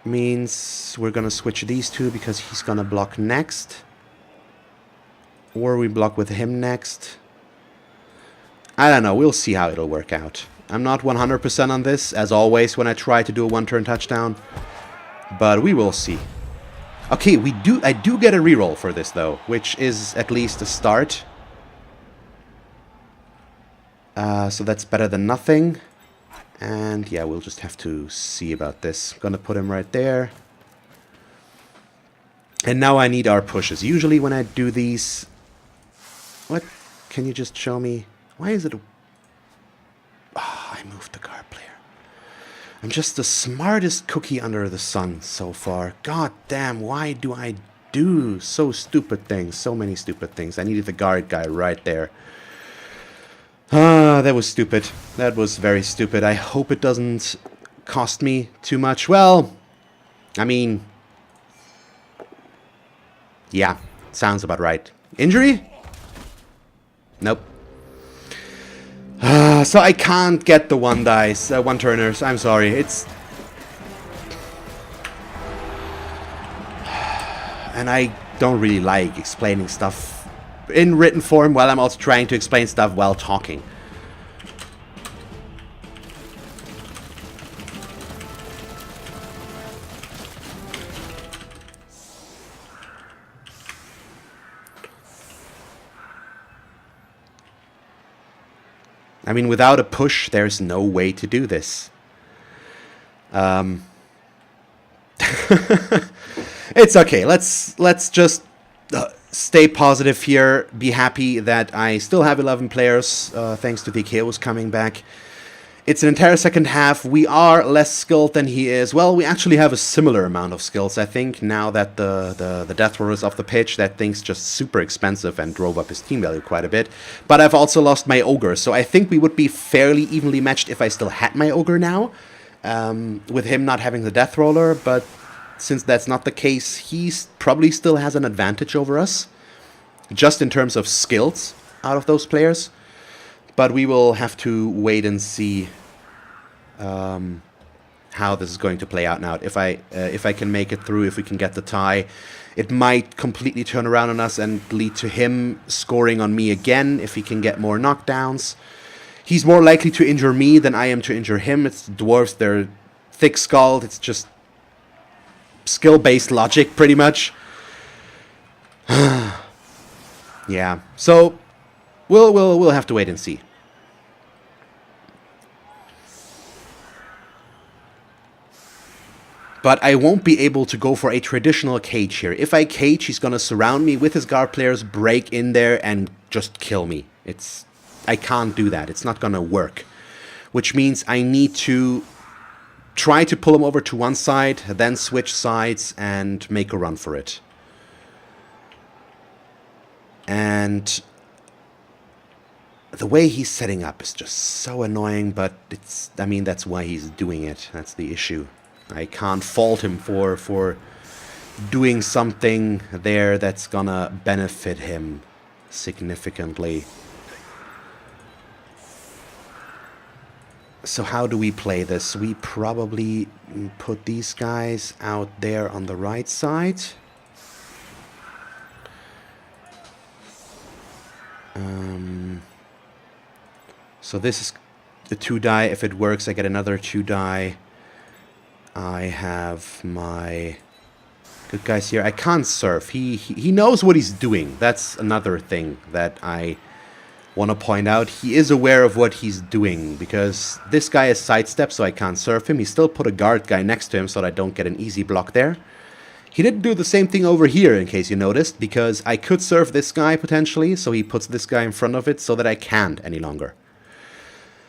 Means we're gonna switch these two because he's gonna block next. Or we block with him next. I don't know, we'll see how it'll work out. I'm not 100% on this, as always when I try to do a one-turn touchdown. But we will see. Okay, I do get a reroll for this though, which is at least a start. So that's better than nothing. And yeah, we'll just have to see about this. I'm gonna put him right there. And now I need our pushes. Usually when I do these... What? Can you just show me? Why is it... I moved the guard player. I'm just the smartest cookie under the sun so far. God damn, why do I do so stupid things? So many stupid things. I needed the guard guy right there. That was stupid. That was very stupid. I hope it doesn't cost me too much. Well, I mean... yeah, sounds about right. Injury? Nope. So I can't get the one dice, one turners. I'm sorry. It's... And I don't really like explaining stuff in written form while I'm also trying to explain stuff while talking. I mean, without a push, there's no way to do this. It's okay. Let's just stay positive here. Be happy that I still have 11 players, thanks to the KOs coming back. It's an entire second half. We are less skilled than he is. Well, we actually have a similar amount of skills, I think, now that the Deathroller is off the pitch. That thing's just super expensive and drove up his team value quite a bit. But I've also lost my Ogre, so I think we would be fairly evenly matched if I still had my Ogre now, with him not having the Deathroller. But since that's not the case, he probably still has an advantage over us, just in terms of skills out of those players. But we will have to wait and see how this is going to play out now. If I can make it through, if we can get the tie, it might completely turn around on us and lead to him scoring on me again if he can get more knockdowns. He's more likely to injure me than I am to injure him. It's Dwarves, they're thick-skulled. It's just skill-based logic, pretty much. Yeah, so we'll have to wait and see. But I won't be able to go for a traditional cage here. If I cage, he's going to surround me with his guard players, break in there, and just kill me. I can't do that. It's not going to work. Which means I need to try to pull him over to one side, then switch sides and make a run for it. And the way he's setting up is just so annoying, but it's, I mean, that's why he's doing it. That's the issue. I can't fault him for doing something there that's gonna benefit him significantly. So how do we play this? We probably put these guys out there on the right side. So this is the 2-die. If it works, I get another 2-die. I have my good guys here. I can't surf. He knows what he's doing. That's another thing that I want to point out. He is aware of what he's doing, because this guy is sidestep, so I can't surf him. He still put a guard guy next to him so that I don't get an easy block there. He didn't do the same thing over here, in case you noticed, because I could surf this guy potentially, so he puts this guy in front of it so that I can't any longer.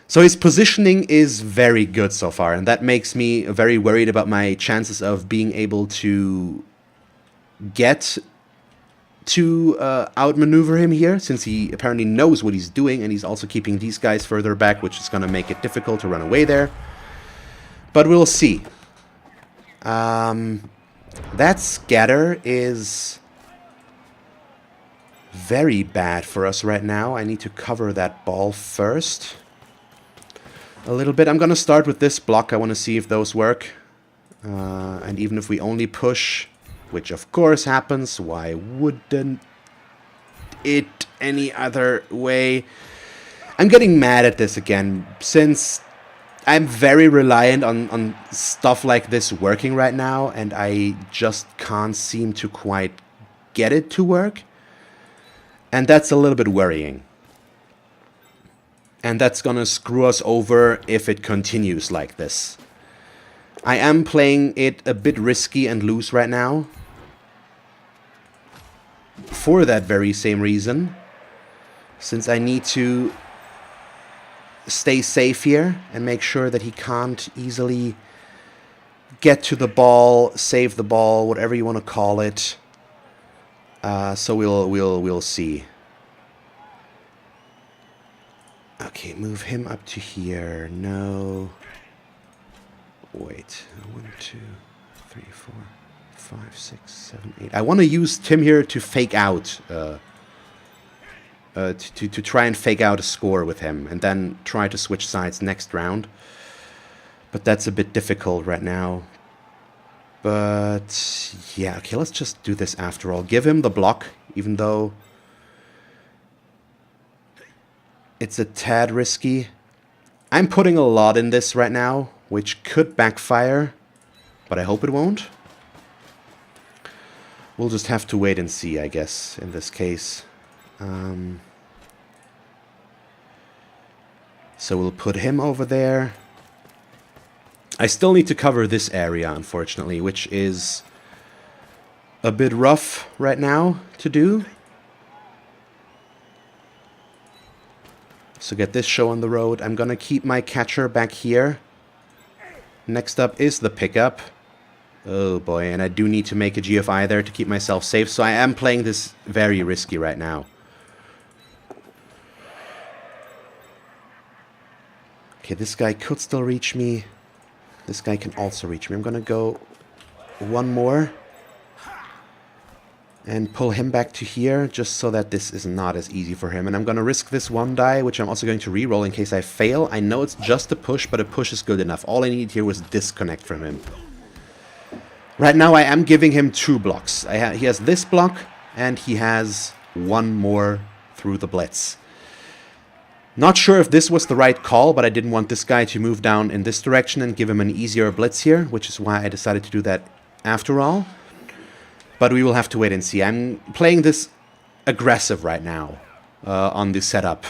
So his positioning is very good so far, and that makes me very worried about my chances of being able to get to outmaneuver him here, since he apparently knows what he's doing, and he's also keeping these guys further back, which is going to make it difficult to run away there. But we'll see. That scatter is very bad for us right now. I need to cover that ball first a little bit. I'm going to start with this block. I want to see if those work. And even if we only push, which of course happens, why wouldn't it any other way? I'm getting mad at this again, since I'm very reliant on stuff like this working right now, and I just can't seem to quite get it to work. And that's a little bit worrying. And that's gonna screw us over if it continues like this. I am playing it a bit risky and loose right now, for that very same reason, since I need to stay safe here and make sure that he can't easily get to the ball, save the ball, whatever you want to call it. So we'll see. Okay, move him up to here. No. Wait. 1, 2, 3, 4, 5, 6, 7, 8. I want to use Tim here to fake out. To try and fake out a score with him, and then try to switch sides next round. But that's a bit difficult right now. But yeah, okay, let's just do this after all. Give him the block, even though it's a tad risky. I'm putting a lot in this right now, which could backfire, but I hope it won't. We'll just have to wait and see, I guess, in this case. So we'll put him over there. I still need to cover this area, unfortunately, which is a bit rough right now to do. So get this show on the road. I'm gonna keep my catcher back here. Next up is the pickup. Oh boy, and I do need to make a GFI there to keep myself safe, so I am playing this very risky right now. Okay, this guy could still reach me. This guy can also reach me. I'm gonna go one more and pull him back to here, just so that this is not as easy for him. And I'm gonna risk this 1-die, which I'm also going to re-roll in case I fail. I know it's just a push, but a push is good enough. All I needed here was disconnect from him. Right now I am giving him 2 blocks. He has this block, and he has 1 more through the blitz. Not sure if this was the right call, but I didn't want this guy to move down in this direction and give him an easier blitz here, which is why I decided to do that after all. But we will have to wait and see. I'm playing this aggressive right now on this setup.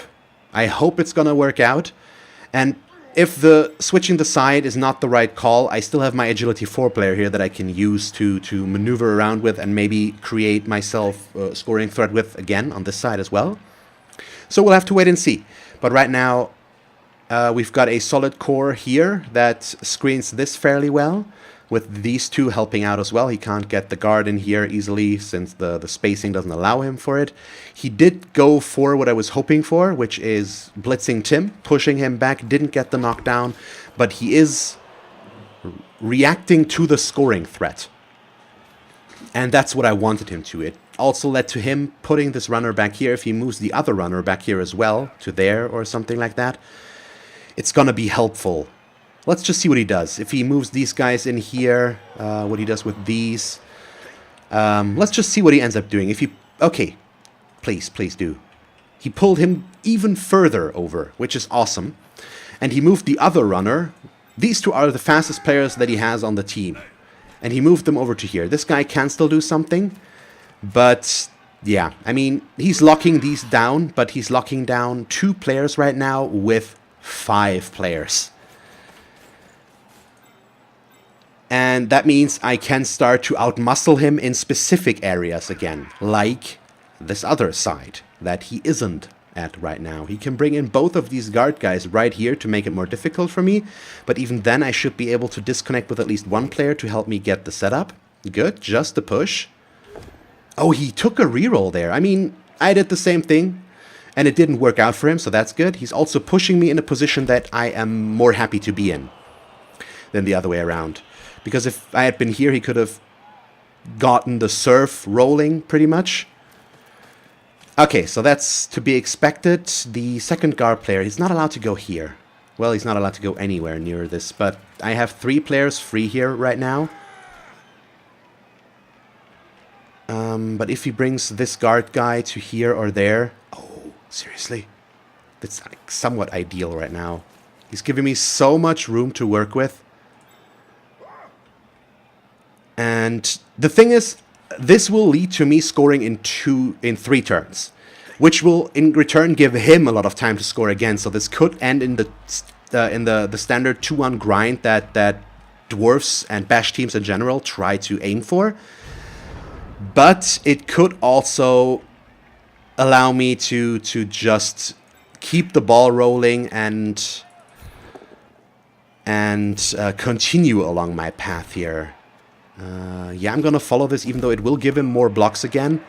I hope it's gonna work out. And if the switching the side is not the right call, I still have my Agility 4 player here that I can use to maneuver around with and maybe create myself a scoring threat with again on this side as well. So we'll have to wait and see. But right now, We've got a solid core here that screens this fairly well, with these two helping out as well. He can't get the guard in here easily since the spacing doesn't allow him for it. He did go for what I was hoping for, which is blitzing Tim, pushing him back, didn't get the knockdown, but he is reacting to the scoring threat. And that's what I wanted him to. It also led to him putting this runner back here. If he moves the other runner back here as well, to there or something like that, it's gonna be helpful. Let's just see what he does. If he moves these guys in here, what he does with these. Let's just see what he ends up doing. If he... Okay. Please, please do. He pulled him even further over, which is awesome. And he moved the other runner. These two are the fastest players that he has on the team. And he moved them over to here. This guy can still do something. But, yeah. I mean, he's locking these down. But he's locking down 2 players right now with 5 players. And that means I can start to outmuscle him in specific areas again, like this other side that he isn't at right now. He can bring in both of these guard guys right here to make it more difficult for me, but even then I should be able to disconnect with at least one player to help me get the setup. Good, just a push. Oh, he took a reroll there. I mean, I did the same thing, and it didn't work out for him, so that's good. He's also pushing me in a position that I am more happy to be in than the other way around. Because if I had been here, he could have gotten the surf rolling, pretty much. Okay, so that's to be expected. The second guard player, he's not allowed to go here. Well, he's not allowed to go anywhere near this, but I have 3 players free here right now. But if he brings this guard guy to here or there... Oh, seriously? That's like somewhat ideal right now. He's giving me so much room to work with. And the thing is, this will lead to me scoring in 3 turns, which will in return give him a lot of time to score again. So this could end in the standard 2-1 grind that Dwarves and Bash teams in general try to aim for. But it could also allow me to just keep the ball rolling and continue along my path here. Yeah, I'm gonna follow this, even though it will give him more blocks again.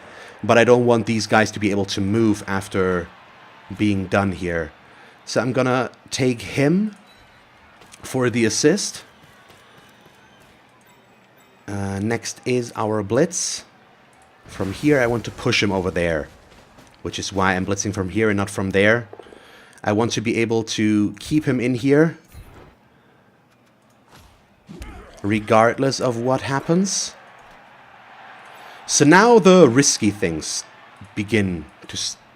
But I don't want these guys to be able to move after being done here. So I'm gonna take him for the assist. Next is our blitz. From here, I want to push him over there, which is why I'm blitzing from here and not from there. I want to be able to keep him in here, regardless of what happens. So now the risky things begin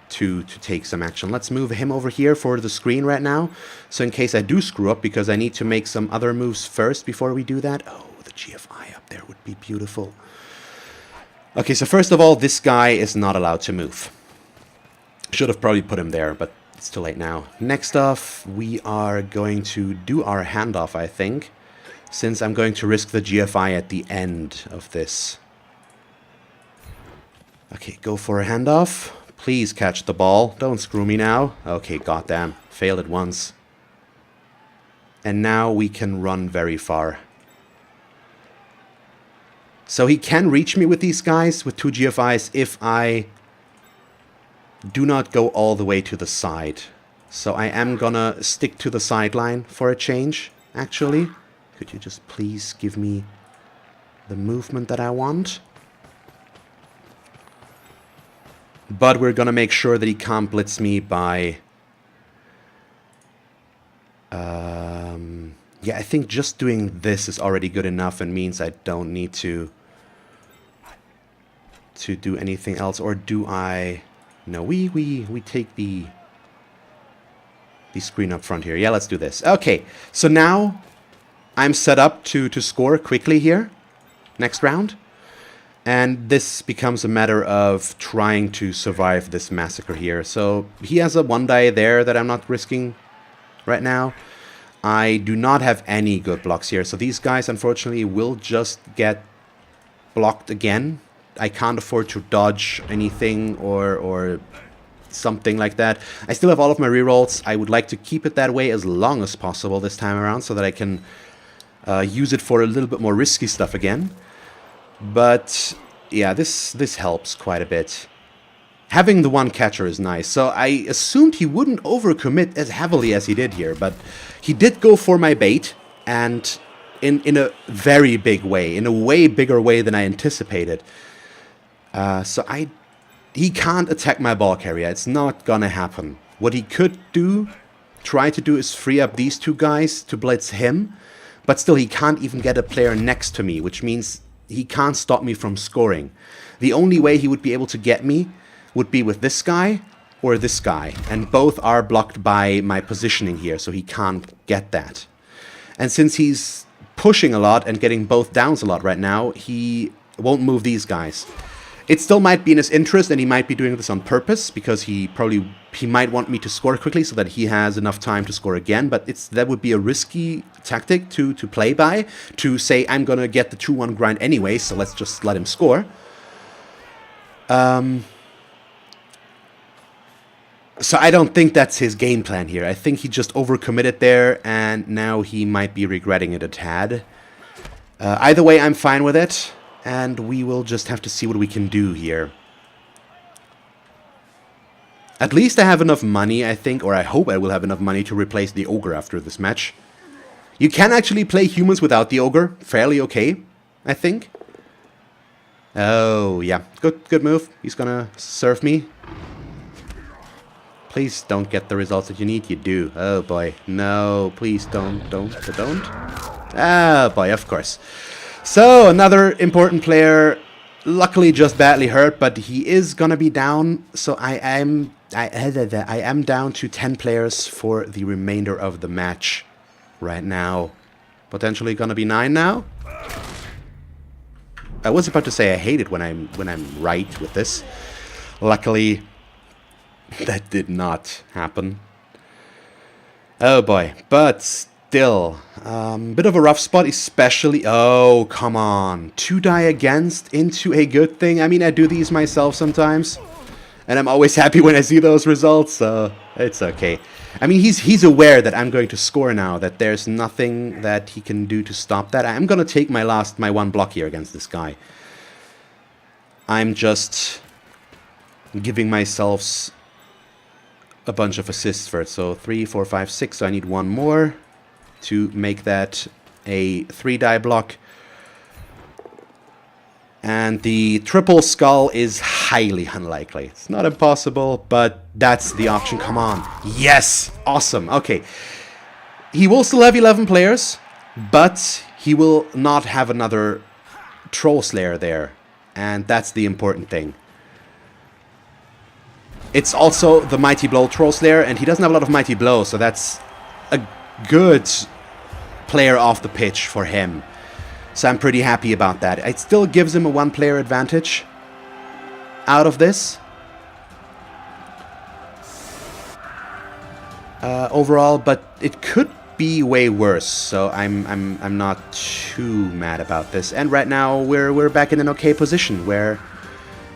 to take some action. Let's move him over here for the screen right now. So in case I do screw up, because I need to make some other moves first before we do that. Oh, the GFI up there would be beautiful. Okay, so first of all, this guy is not allowed to move. Should have probably put him there, but it's too late now. Next off, we are going to do our handoff, I think, since I'm going to risk the GFI at the end of this. Okay, go for a handoff. Please catch the ball. Don't screw me now. Okay, goddamn. Failed it once. And now we can run very far. So he can reach me with these guys, with 2 GFIs, if I do not go all the way to the side. So I am gonna stick to the sideline for a change, actually. Could you just please give me the movement that I want? But we're gonna make sure that he can't blitz me by... yeah, I think just doing this is already good enough and means I don't need to do anything else. Or do I... No, we take the screen up front here. Yeah, let's do this. Okay, so now I'm set up to score quickly here, next round. And this becomes a matter of trying to survive this massacre here. So he has a 1-die there that I'm not risking right now. I do not have any good blocks here. So these guys, unfortunately, will just get blocked again. I can't afford to dodge anything or something like that. I still have all of my rerolls. I would like to keep it that way as long as possible this time around so that I can use it for a little bit more risky stuff again. But yeah, this helps quite a bit. Having the one catcher is nice. So I assumed he wouldn't overcommit as heavily as he did here, but he did go for my bait, and in a very big way, in a way bigger way than I anticipated. So he can't attack my ball carrier. It's not gonna happen. What he could try to do is free up these two guys to blitz him, but still he can't even get a player next to me, which means he can't stop me from scoring. The only way he would be able to get me would be with this guy or this guy, and both are blocked by my positioning here, so he can't get that. And since he's pushing a lot and getting both downs a lot right now, he won't move these guys. It still might be in his interest, and he might be doing this on purpose, because he might want me to score quickly so that he has enough time to score again, but that would be a risky tactic to play by, to say, I'm gonna get the 2-1 grind anyway, so let's just let him score. So I don't think that's his game plan here. I think he just overcommitted there, and now he might be regretting it a tad. Either way, I'm fine with it, and we will just have to see what we can do here. At least I have enough money, I think, or I hope I will have enough money to replace the Ogre after this match. You can actually play humans without the Ogre. Fairly okay, I think. Oh, yeah. Good move. He's gonna serve me. Please don't get the results that you need. You do. Oh boy. No, please don't. Ah, boy, of course. So, another important player, luckily just badly hurt, but he is gonna be down. So I am down to 10 players for the remainder of the match right now. Potentially gonna be 9 now. I was about to say I hate it when I'm right with this. Luckily, that did not happen. Oh boy, but still, bit of a rough spot, especially... Oh, come on. 2 die against into a good thing. I mean, I do these myself sometimes, and I'm always happy when I see those results, so it's okay. I mean, he's aware that I'm going to score now, that there's nothing that he can do to stop that. I'm gonna take my one block here against this guy. I'm just giving myself a bunch of assists for it. So 3, 4, 5, 6. So I need 1 more to make that a 3-die block. And the triple skull is highly unlikely. It's not impossible, but that's the option. Come on. Yes! Awesome. Okay. He will still have 11 players, but he will not have another Troll Slayer there. And that's the important thing. It's also the Mighty Blow Troll Slayer, and he doesn't have a lot of Mighty Blow, so that's a good player off the pitch for him. So I'm pretty happy about that. It still gives him a 1-player advantage out of this. Overall, but it could be way worse, so I'm not too mad about this. And right now we're back in an okay position where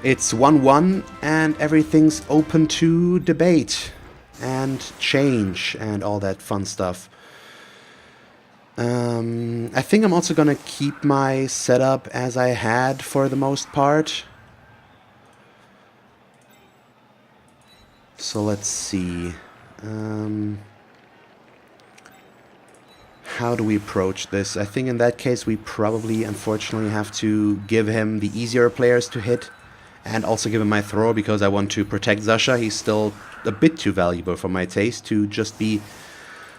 it's 1-1 and everything's open to debate and change and all that fun stuff. I think I'm also gonna keep my setup as I had for the most part. So let's see. How do we approach this? I think in that case we probably unfortunately have to give him the easier players to hit. And also give him my thrower because I want to protect Zasha. He's still a bit too valuable for my taste to just be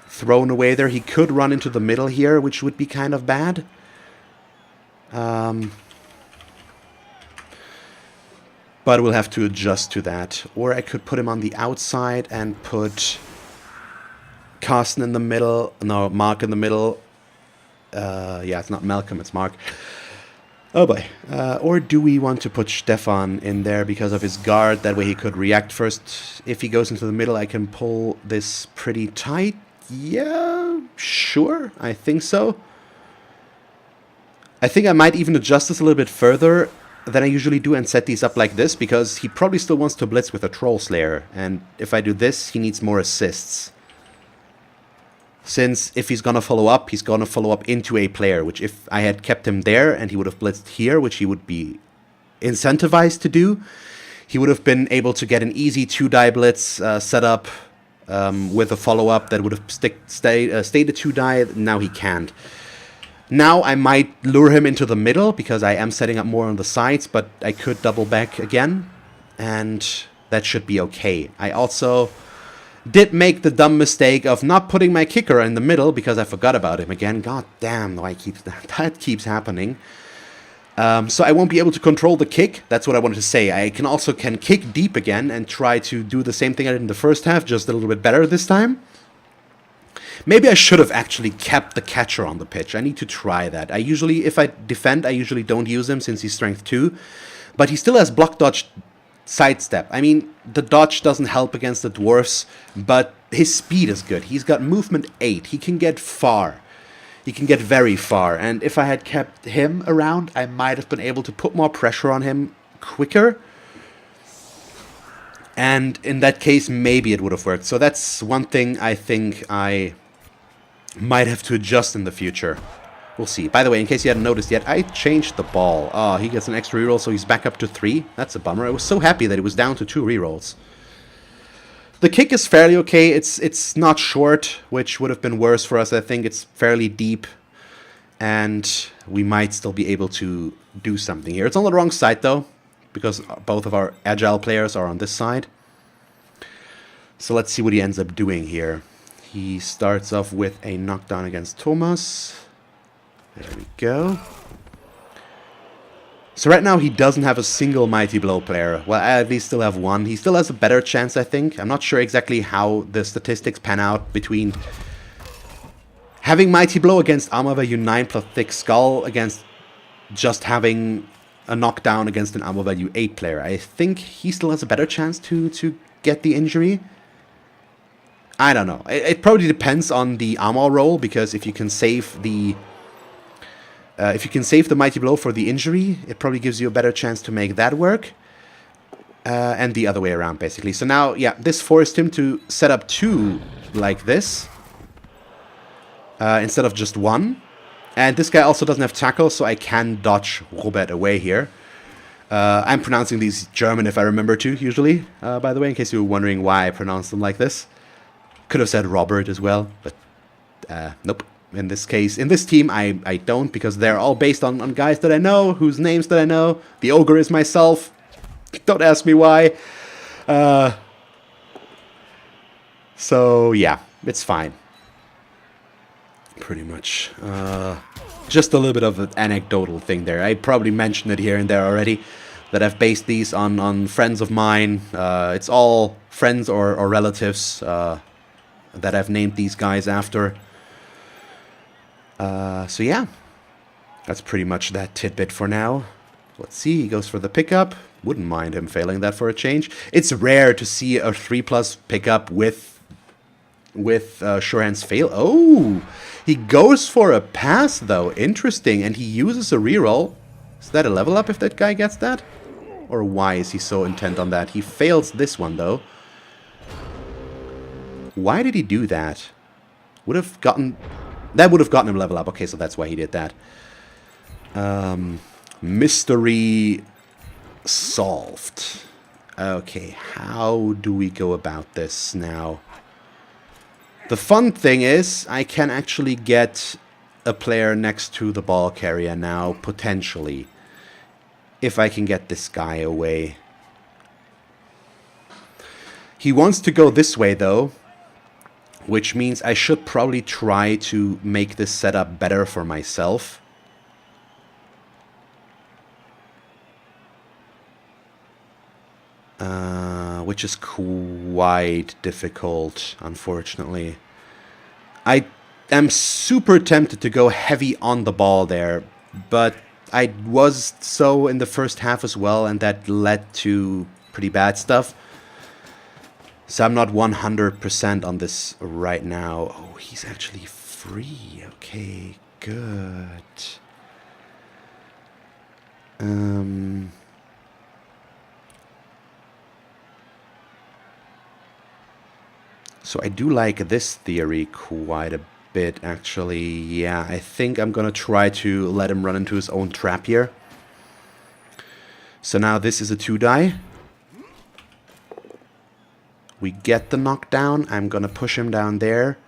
thrown away there. He could run into the middle here, which would be kind of bad. But we'll have to adjust to that. Or I could put him on the outside and put Carsten in the middle. No, Mark in the middle. Yeah, it's not Malcolm, it's Mark. Oh boy. Or do we want to put Stefan in there because of his guard? That way he could react first. If he goes into the middle, I can pull this pretty tight. Yeah, sure. I think so. I think I might even adjust this a little bit further than I usually do and set these up like this, because he probably still wants to blitz with a Troll Slayer, and if I do this, he needs more assists. Since if he's gonna follow up, he's gonna follow up into a player, which if I had kept him there and he would have blitzed here, which he would be incentivized to do, he would have been able to get an easy 2-die blitz set up with a follow-up that would have stayed a 2-die. Now he can't. Now I might lure him into the middle, because I am setting up more on the sides, but I could double back again, and that should be okay. I also did make the dumb mistake of not putting my kicker in the middle, because I forgot about him again. God damn, why that keeps happening. So I won't be able to control the kick. That's what I wanted to say. I can kick deep again and try to do the same thing I did in the first half, just a little bit better this time. Maybe I should have actually kept the catcher on the pitch. I need to try that. If I defend, I usually don't use him since he's strength 2. But he still has block, dodge, sidestep. I mean, the dodge doesn't help against the Dwarves, but his speed is good. He's got movement 8. He can get far. He can get very far. And if I had kept him around, I might have been able to put more pressure on him quicker. And in that case, maybe it would have worked. So that's one thing I think I might have to adjust in the future. We'll see. By the way, in case you hadn't noticed yet, I changed the ball. Oh, he gets an extra reroll, so he's back up to 3. That's a bummer. I was so happy that it was down to 2 rerolls. The kick is fairly okay. It's not short, which would have been worse for us. I think it's fairly deep, and we might still be able to do something here. It's on the wrong side, though, because both of our agile players are on this side. So let's see what he ends up doing here. He starts off with a knockdown against Thomas. There we go. So right now he doesn't have a single Mighty Blow player. Well, I at least still have one. He still has a better chance, I think. I'm not sure exactly how the statistics pan out between having Mighty Blow against Armor Value 9 plus Thick Skull against just having a knockdown against an Armor Value 8 player. I think he still has a better chance to get the injury. I don't know. It probably depends on the armor roll, because if you can save the Mighty Blow for the injury, it probably gives you a better chance to make that work. And the other way around, basically. So now, yeah, this forced him to set up 2 like this, instead of just 1. And this guy also doesn't have tackle, so I can dodge Robert away here. I'm pronouncing these German if I remember to, usually, by the way, in case you were wondering why I pronounce them like this. Could have said Robert as well, but nope. In this case, in this team, I don't, because they're all based on guys that I know, whose names that I know. The Ogre is myself. Don't ask me why. So, yeah, it's fine. Pretty much. Just a little bit of an anecdotal thing there. I probably mentioned it here and there already, that I've based these on friends of mine. It's all friends or relatives that I've named these guys after. So yeah, that's pretty much that tidbit for now. Let's see, he goes for the pickup. Wouldn't mind him failing that for a change. It's rare to see a 3+ pickup with sure hands fail. Oh, he goes for a pass though. Interesting, and he uses a reroll. Is that a level up if that guy gets that? Or why is he so intent on that? He fails this one though. Why did he do that? That would have gotten him level up. Okay, so that's why he did that. Mystery solved. Okay, how do we go about this now? The fun thing is, I can actually get a player next to the ball carrier now, potentially. If I can get this guy away. He wants to go this way, though. Which means I should probably try to make this setup better for myself. Which is quite difficult, unfortunately. I am super tempted to go heavy on the ball there, but I was so in the first half as well, and that led to pretty bad stuff. So I'm not 100% on this right now. Oh, he's actually free. Okay, good. So I do like this theory quite a bit, actually. Yeah, I think I'm gonna try to let him run into his own trap here. So now this is a 2-die. We get the knockdown. I'm gonna push him down there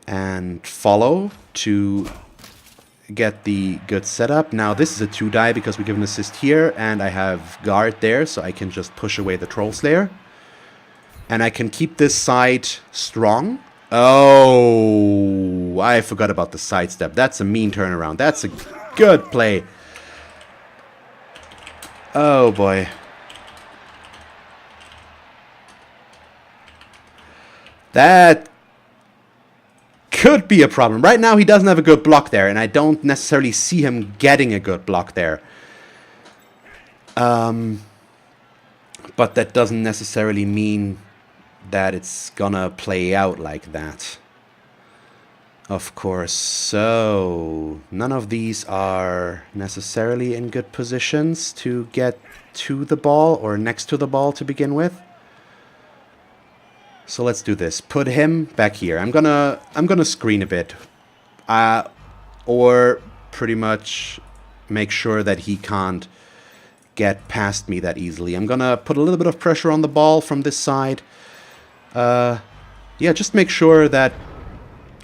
and follow to get the good setup. Now this is a 2-die because we give an assist here, and I have guard there, so I can just push away the Troll Slayer. And I can keep this side strong. Oh, I forgot about the sidestep. That's a mean turnaround. That's a good play. Oh boy. That could be a problem. Right now he doesn't have a good block there, and I don't necessarily see him getting a good block there. But that doesn't necessarily mean that it's gonna play out like that. Of course. So none of these are necessarily in good positions to get to the ball or next to the ball to begin with. So let's do this. Put him back here. I'm gonna screen a bit, or pretty much make sure that he can't get past me that easily. I'm gonna put a little bit of pressure on the ball from this side. Yeah, just make sure that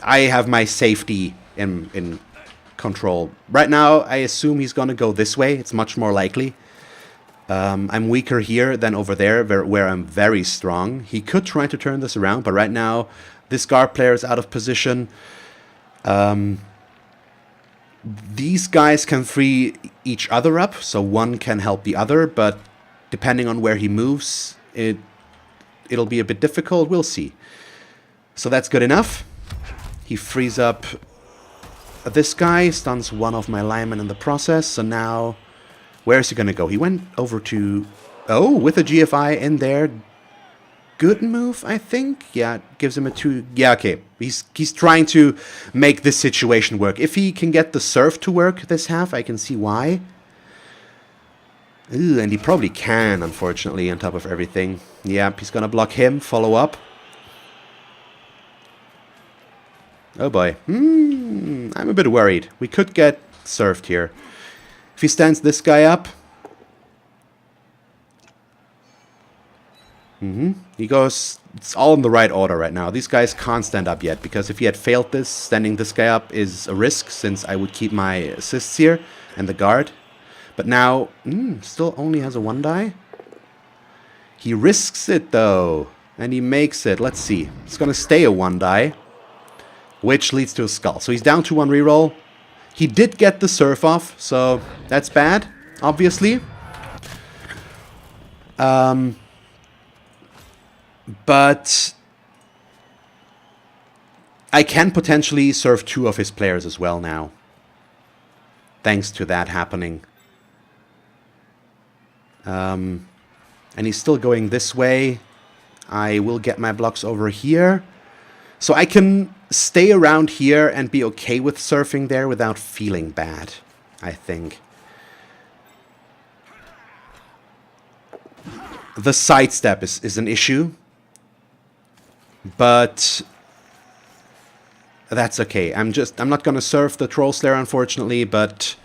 I have my safety in control. Right now, I assume he's gonna go this way. It's much more likely. I'm weaker here than over there, where I'm very strong. He could try to turn this around, but right now, this guard player is out of position. These guys can free each other up, so one can help the other, but depending on where he moves, it'll be a bit difficult. We'll see. So that's good enough. He frees up this guy, stuns one of my linemen in the process, so now where is he going to go? He went over to... Oh, with a GFI in there. Good move, I think. Yeah, gives him a 2... Yeah, okay. He's trying to make this situation work. If he can get the surf to work this half, I can see why. Ooh, and he probably can, unfortunately, on top of everything. Yeah, he's going to block him. Follow up. Oh boy. I'm a bit worried. We could get surfed here. If he stands this guy up. He goes... It's all in the right order right now. These guys can't stand up yet, because if he had failed this, standing this guy up is a risk, since I would keep my assists here and the guard. But now, still only has a 1-die. He risks it though, and he makes it. Let's see. It's gonna stay a 1-die, which leads to a skull. So he's down to 1 reroll. He did get the surf off, so that's bad, obviously. But I can potentially surf 2 of his players as well now, thanks to that happening. And he's still going this way. I will get my blocks over here. So I can stay around here and be okay with surfing there without feeling bad, I think. The sidestep is an issue. But that's okay. I'm not gonna surf the Troll Slayer, unfortunately, but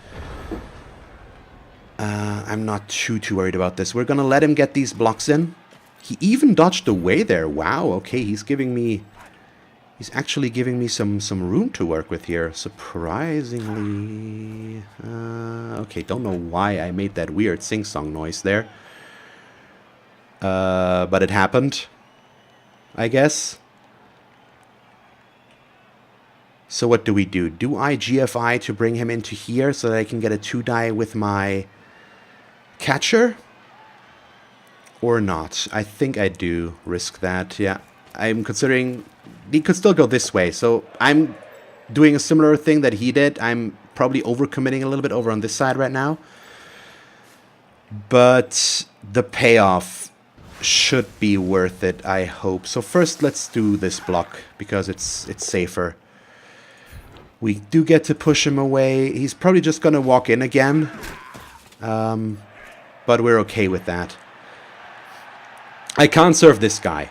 I'm not too worried about this. We're gonna let him get these blocks in. He even dodged away there. Wow, okay, he's actually giving me some room to work with here, surprisingly. Okay, don't know why I made that weird sing-song noise there. But it happened, I guess. So what do we do? Do I GFI to bring him into here so that I can get a 2-die with my catcher? Or not? I think I do risk that, yeah. I'm considering... He could still go this way, so I'm doing a similar thing that he did. I'm probably overcommitting a little bit over on this side right now. But the payoff should be worth it, I hope. So first let's do this block, because it's safer. We do get to push him away. He's probably just going to walk in again. But we're okay with that. I can't serve this guy.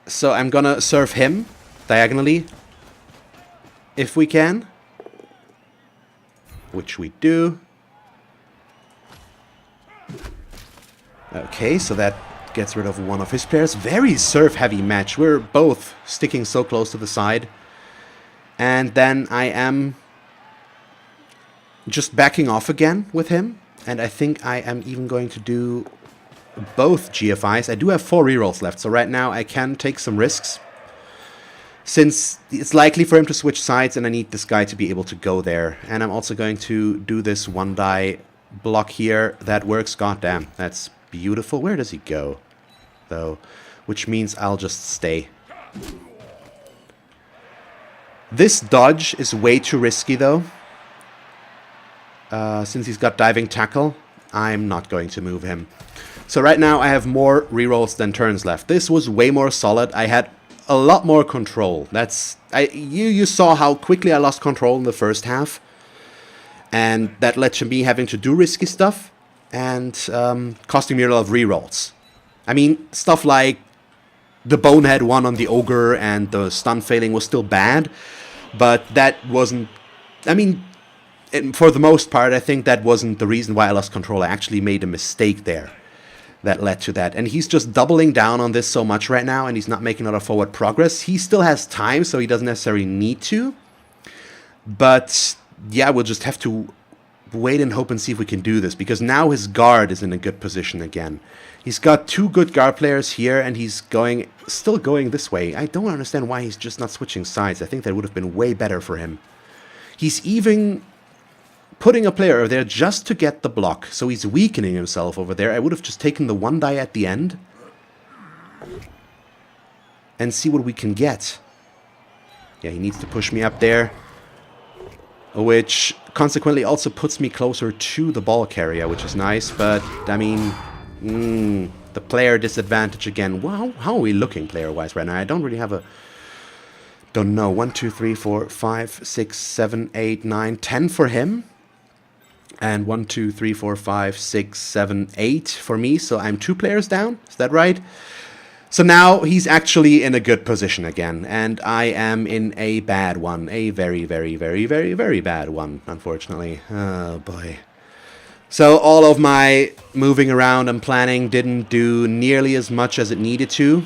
So I'm gonna serve him diagonally, if we can. Which we do. Okay, so that gets rid of one of his players. Very serve-heavy match. We're both sticking so close to the side. And then I am just backing off again with him. And I think I am even going to do both GFIs. I do have 4 rerolls left, so right now I can take some risks. Since it's likely for him to switch sides and I need this guy to be able to go there. And I'm also going to do this 1-die block here. That works. Goddamn, that's beautiful. Where does he go, though? Which means I'll just stay. This dodge is way too risky, though. Since he's got diving tackle, I'm not going to move him. So right now I have more rerolls than turns left. This was way more solid. I had a lot more control. You saw how quickly I lost control in the first half. And that led to me having to do risky stuff. And costing me a lot of rerolls. I mean, stuff like the bonehead one on the ogre and the stun failing was still bad. But that wasn't... I mean, for the most part, I think that wasn't the reason why I lost control. I actually made a mistake there that led to that. And he's just doubling down on this so much right now, and he's not making a lot of forward progress. He still has time, so he doesn't necessarily need to. But, yeah, we'll just have to wait and hope and see if we can do this, because now his guard is in a good position again. He's got 2 good guard players here, and he's still going this way. I don't understand why he's just not switching sides. I think that would have been way better for him. He's even putting a player over there just to get the block, so he's weakening himself over there. I would have just taken the 1-die at the end and see what we can get. Yeah, he needs to push me up there, which consequently also puts me closer to the ball carrier, which is nice, but, I mean, the player disadvantage again. Wow, how are we looking player-wise right now? I don't really have a... Don't know. 1, 2, 3, 4, 5, 6, 7, 8, 9, 10 for him. And 1, 2, 3, 4, 5, 6, 7, 8 for me, so I'm 2 players down. Is that right? So now he's actually in a good position again, and I am in a bad one. A very, very, very, very, very bad one, unfortunately. Oh, boy. So all of my moving around and planning didn't do nearly as much as it needed to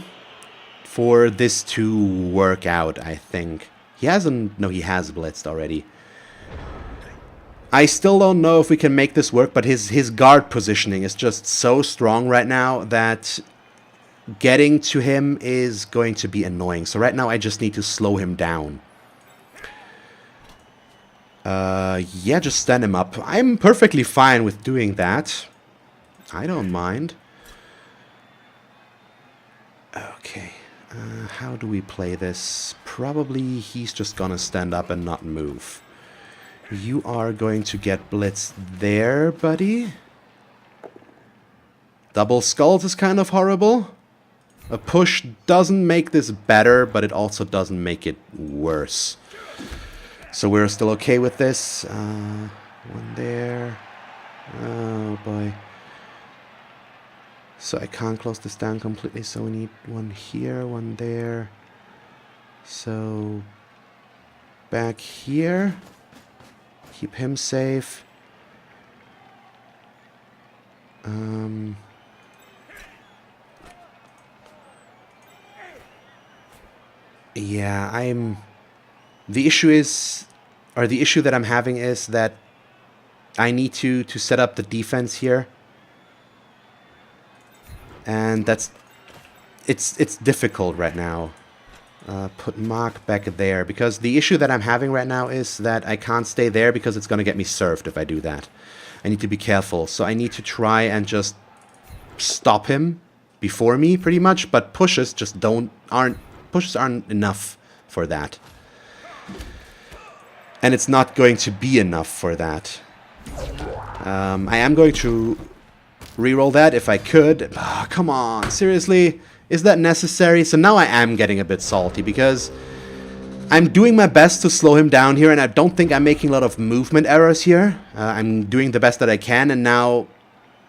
for this to work out, I think. He hasn't... No, he has blitzed already. I still don't know if we can make this work, but his guard positioning is just so strong right now that getting to him is going to be annoying. So right now I just need to slow him down. Yeah, just stand him up. I'm perfectly fine with doing that. I don't mind. Okay. How do we play this? Probably he's just gonna stand up and not move. You are going to get blitzed there, buddy. Double skulls is kind of horrible. A push doesn't make this better, but it also doesn't make it worse. So we're still okay with this. One there. Oh boy. So I can't close this down completely, so we need one here, one there. So back here. Keep him safe. Yeah, the issue is, or the issue that I'm having is that I need to set up the defense here. And it's difficult right now. Put Mark back there, because the issue that I'm having right now is that I can't stay there because it's going to get me served if I do that. I need to be careful, so I need to try and just stop him before me, pretty much, but pushes aren't enough for that. And it's not going to be enough for that. I am going to reroll that if I could. Oh, come on, seriously? Is that necessary? So now I am getting a bit salty because I'm doing my best to slow him down here, and I don't think I'm making a lot of movement errors here. I'm doing the best that I can, and now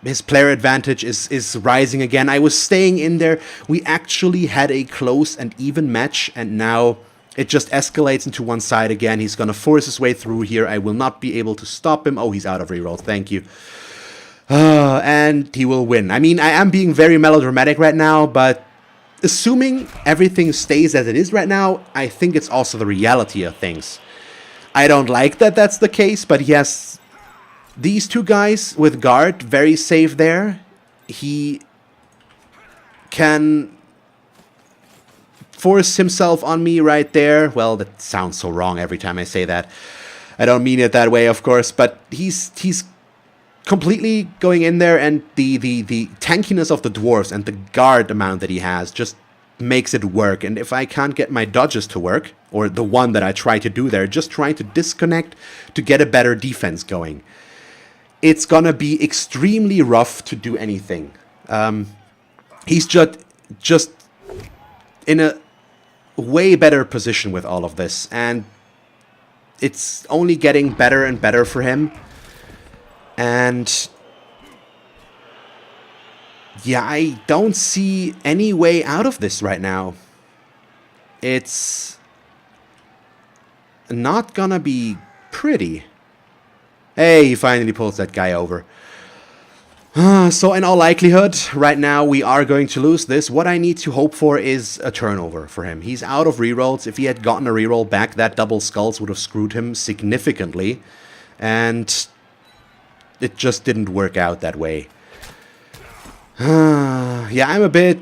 his player advantage is rising again. I was staying in there. We actually had a close and even match, and now it just escalates into one side again. He's going to force his way through here. I will not be able to stop him. Oh, he's out of rerolls. Thank you. And he will win. I mean, I am being very melodramatic right now, but assuming everything stays as it is right now, I think it's also the reality of things. I don't like that that's the case, but he has these two guys with guard, very safe there. He can force himself on me right there. Well, that sounds so wrong every time I say that. I don't mean it that way, of course, but he's completely going in there, and the tankiness of the dwarves and the guard amount that he has just makes it work. And if I can't get my dodges to work, or the one that I try to do there, just trying to disconnect to get a better defense going, it's gonna be extremely rough to do anything. He's just in a way better position with all of this, and it's only getting better and better for him. And yeah, I don't see any way out of this right now. It's not gonna be pretty. Hey, he finally pulls that guy over. So in all likelihood, right now we are going to lose this. What I need to hope for is a turnover for him. He's out of rerolls. If he had gotten a reroll back, that double skulls would have screwed him significantly. And it just didn't work out that way. Yeah, I'm a bit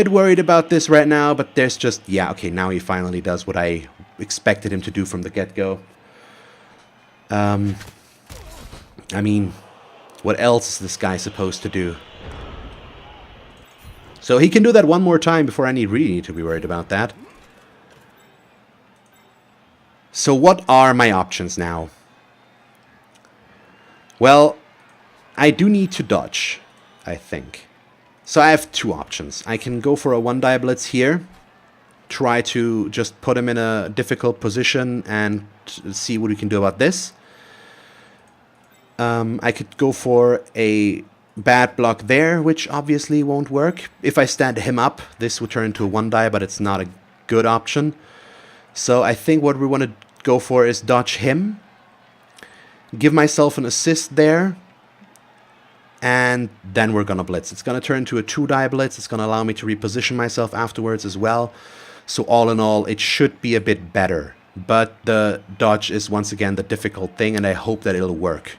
worried about this right now, but there's just... Yeah, okay, now he finally does what I expected him to do from the get-go. I mean, what else is this guy supposed to do? So he can do that one more time before I really need to be worried about that. So what are my options now? Well, I do need to dodge, I think. So I have two options. I can go for a one-die blitz here, try to just put him in a difficult position and see what we can do about this. I could go for a bad block there, which obviously won't work. If I stand him up, this would turn into a one-die, but it's not a good option. So I think what we want to go for is dodge him, give myself an assist there, and then we're going to blitz. It's going to turn into a two-die blitz. It's going to allow me to reposition myself afterwards as well. So all in all, it should be a bit better. But the dodge is once again the difficult thing, and I hope that it'll work.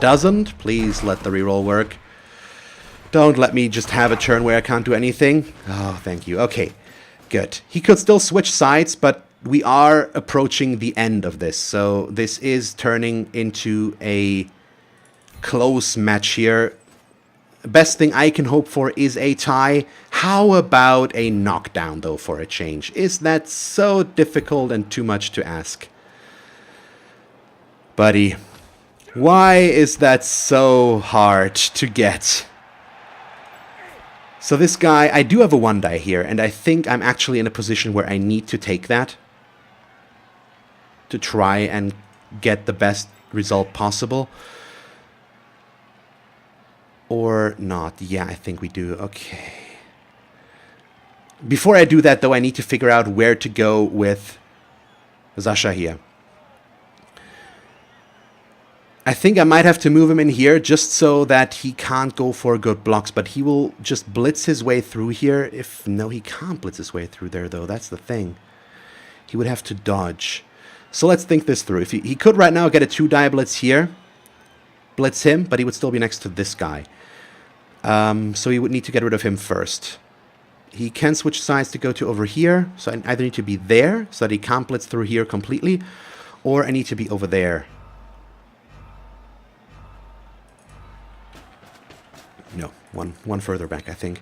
Doesn't? Please let the reroll work. Don't let me just have a turn where I can't do anything. Oh, thank you. Okay, good. He could still switch sides, but we are approaching the end of this. So this is turning into a close match here. Best thing I can hope for is a tie. How about a knockdown, though, for a change? Is that so difficult and too much to ask? Buddy, why is that so hard to get? So this guy, I do have a one-die here, and I think I'm actually in a position where I need to take that to try and get the best result possible. Or not. Yeah, I think we do. Okay. Before I do that, though, I need to figure out where to go with Zasha here. I think I might have to move him in here just so that he can't go for good blocks, but he will just blitz his way through here. No, he can't blitz his way through there, though. That's the thing. He would have to dodge. So let's think this through. If he could right now get a two-die blitz here, blitz him, but he would still be next to this guy. So he would need to get rid of him first. He can switch sides to go to over here, so I either need to be there, so that he can't blitz through here completely, or I need to be over there. No, one further back, I think.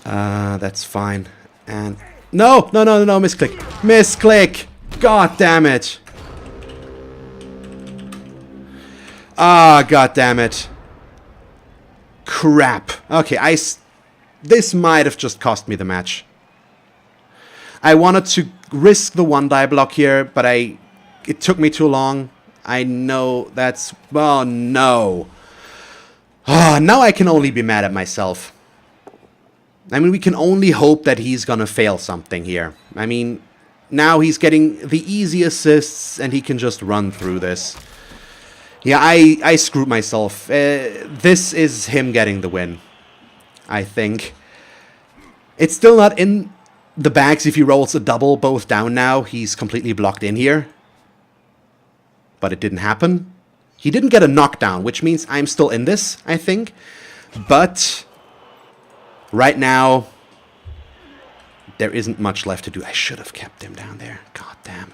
That's fine. And no, misclick. Misclick! God damn it. Ah, god damn it. Crap. Okay, this might have just cost me the match. I wanted to risk the one-die block here, but it took me too long. I know that's... Oh, no. Oh, now I can only be mad at myself. I mean, we can only hope that he's gonna fail something here. I mean, now he's getting the easy assists, and he can just run through this. Yeah, I screwed myself. This is him getting the win, I think. It's still not in the bags if he rolls a double, both down now. He's completely blocked in here. But it didn't happen. He didn't get a knockdown, which means I'm still in this, I think. But right now, there isn't much left to do. I should have kept him down there. God damn.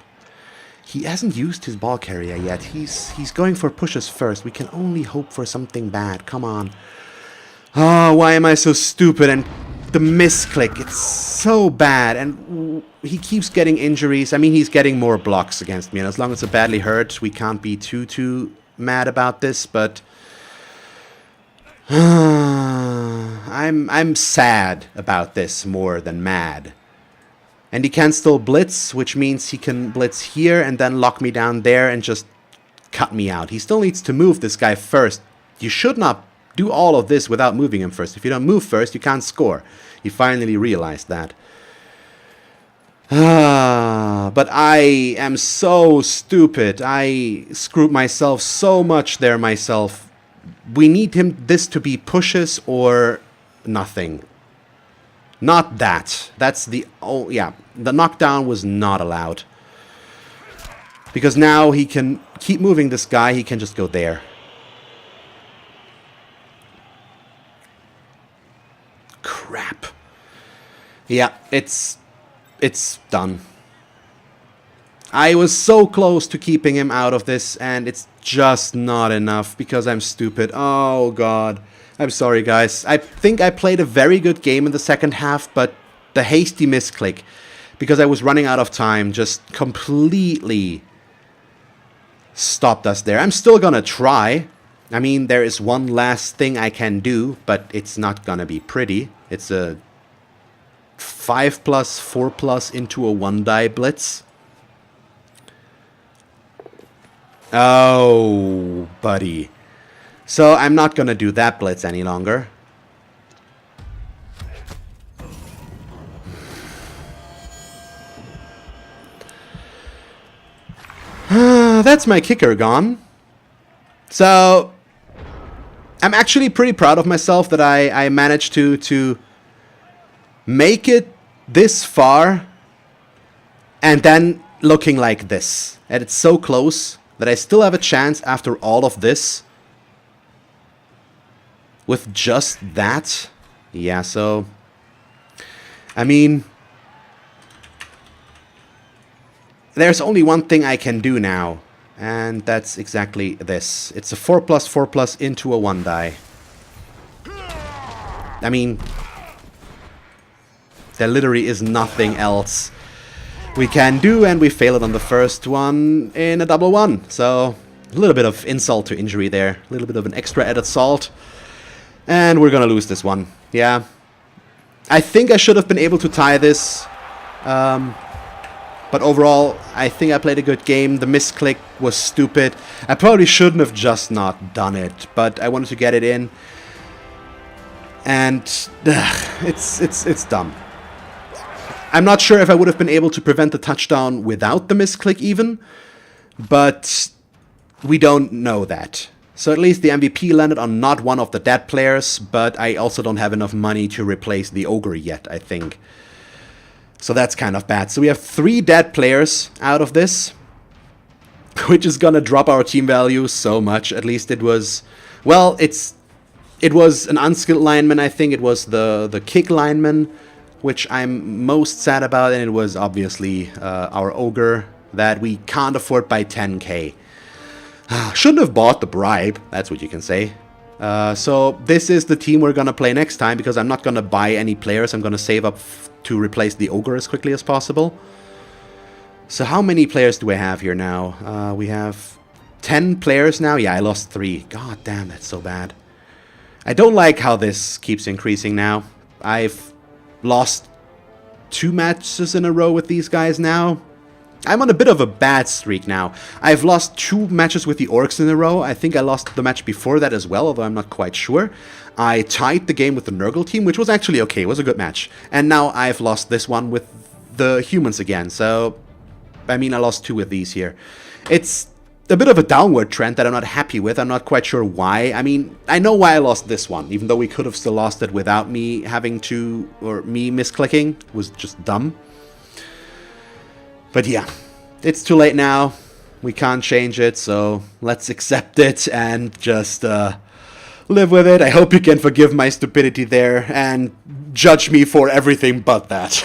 He hasn't used his ball carrier yet. He's going for pushes first. We can only hope for something bad. Come on. Oh, why am I so stupid? And the misclick, it's so bad. And he keeps getting injuries. I mean, he's getting more blocks against me. And as long as it's badly hurt, we can't be too mad about this. But I'm sad about this more than mad. And he can still blitz, which means he can blitz here and then lock me down there and just cut me out. He still needs to move this guy first. You should not do all of this without moving him first. If you don't move first, you can't score. He finally realized that. But I am so stupid. I screwed myself so much there myself. We need this to be pushes or nothing. Not that. That's the... Oh, yeah. The knockdown was not allowed. Because now he can keep moving this guy. He can just go there. Crap. Yeah, it's done. I was so close to keeping him out of this, and it's just not enough because I'm stupid. Oh, God. I'm sorry, guys. I think I played a very good game in the second half, but the hasty misclick, because I was running out of time, just completely stopped us there. I'm still gonna try. I mean, there is one last thing I can do, but it's not gonna be pretty. It's a 5+, 4+ into a 1-die blitz. Oh, buddy. So I'm not going to do that blitz any longer. That's my kicker gone. So I'm actually pretty proud of myself that I managed to make it this far and then looking like this. And it's so close that I still have a chance after all of this. With just that? Yeah, so... I mean... There's only one thing I can do now. And that's exactly this. It's a 4+, 4+ into a 1-die. I mean... There literally is nothing else we can do, and we failed on the first one in a double one. So, a little bit of insult to injury there. A little bit of an extra added salt. And we're gonna lose this one. Yeah. I think I should have been able to tie this. But overall, I think I played a good game. The misclick was stupid. I probably shouldn't have just not done it. But I wanted to get it in. And it's dumb. I'm not sure if I would have been able to prevent the touchdown without the misclick even. But we don't know that. So at least the MVP landed on not one of the dead players, but I also don't have enough money to replace the Ogre yet, I think. So that's kind of bad. So we have 3 dead players out of this, which is gonna drop our team value so much. At least it was... Well, it was an unskilled lineman, I think. It was the kick lineman, which I'm most sad about, and it was obviously our Ogre that we can't afford by 10k. Shouldn't have bought the bribe, that's what you can say. So this is the team we're gonna play next time, because I'm not gonna buy any players. I'm gonna save up to replace the Ogre as quickly as possible. So how many players do I have here now? We have 10 players now. Yeah, I lost 3. God damn, that's so bad. I don't like how this keeps increasing now. I've lost 2 matches in a row with these guys now. I'm on a bit of a bad streak now. I've lost 2 matches with the Orcs in a row. I think I lost the match before that as well, although I'm not quite sure. I tied the game with the Nurgle team, which was actually okay. It was a good match. And now I've lost this one with the humans again. So, I mean, I lost 2 with these here. It's a bit of a downward trend that I'm not happy with. I'm not quite sure why. I mean, I know why I lost this one, even though we could have still lost it without me having to, or me misclicking. It was just dumb. But yeah, it's too late now. We can't change it, so let's accept it and just live with it. I hope you can forgive my stupidity there and judge me for everything but that.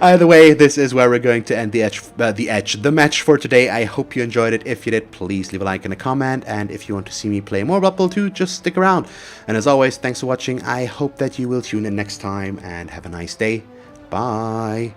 Either way, this is where we're going to end the match for today. I hope you enjoyed it. If you did, please leave a like and a comment. And if you want to see me play more Blood Bowl 2, just stick around. And as always, thanks for watching. I hope that you will tune in next time and have a nice day. Bye.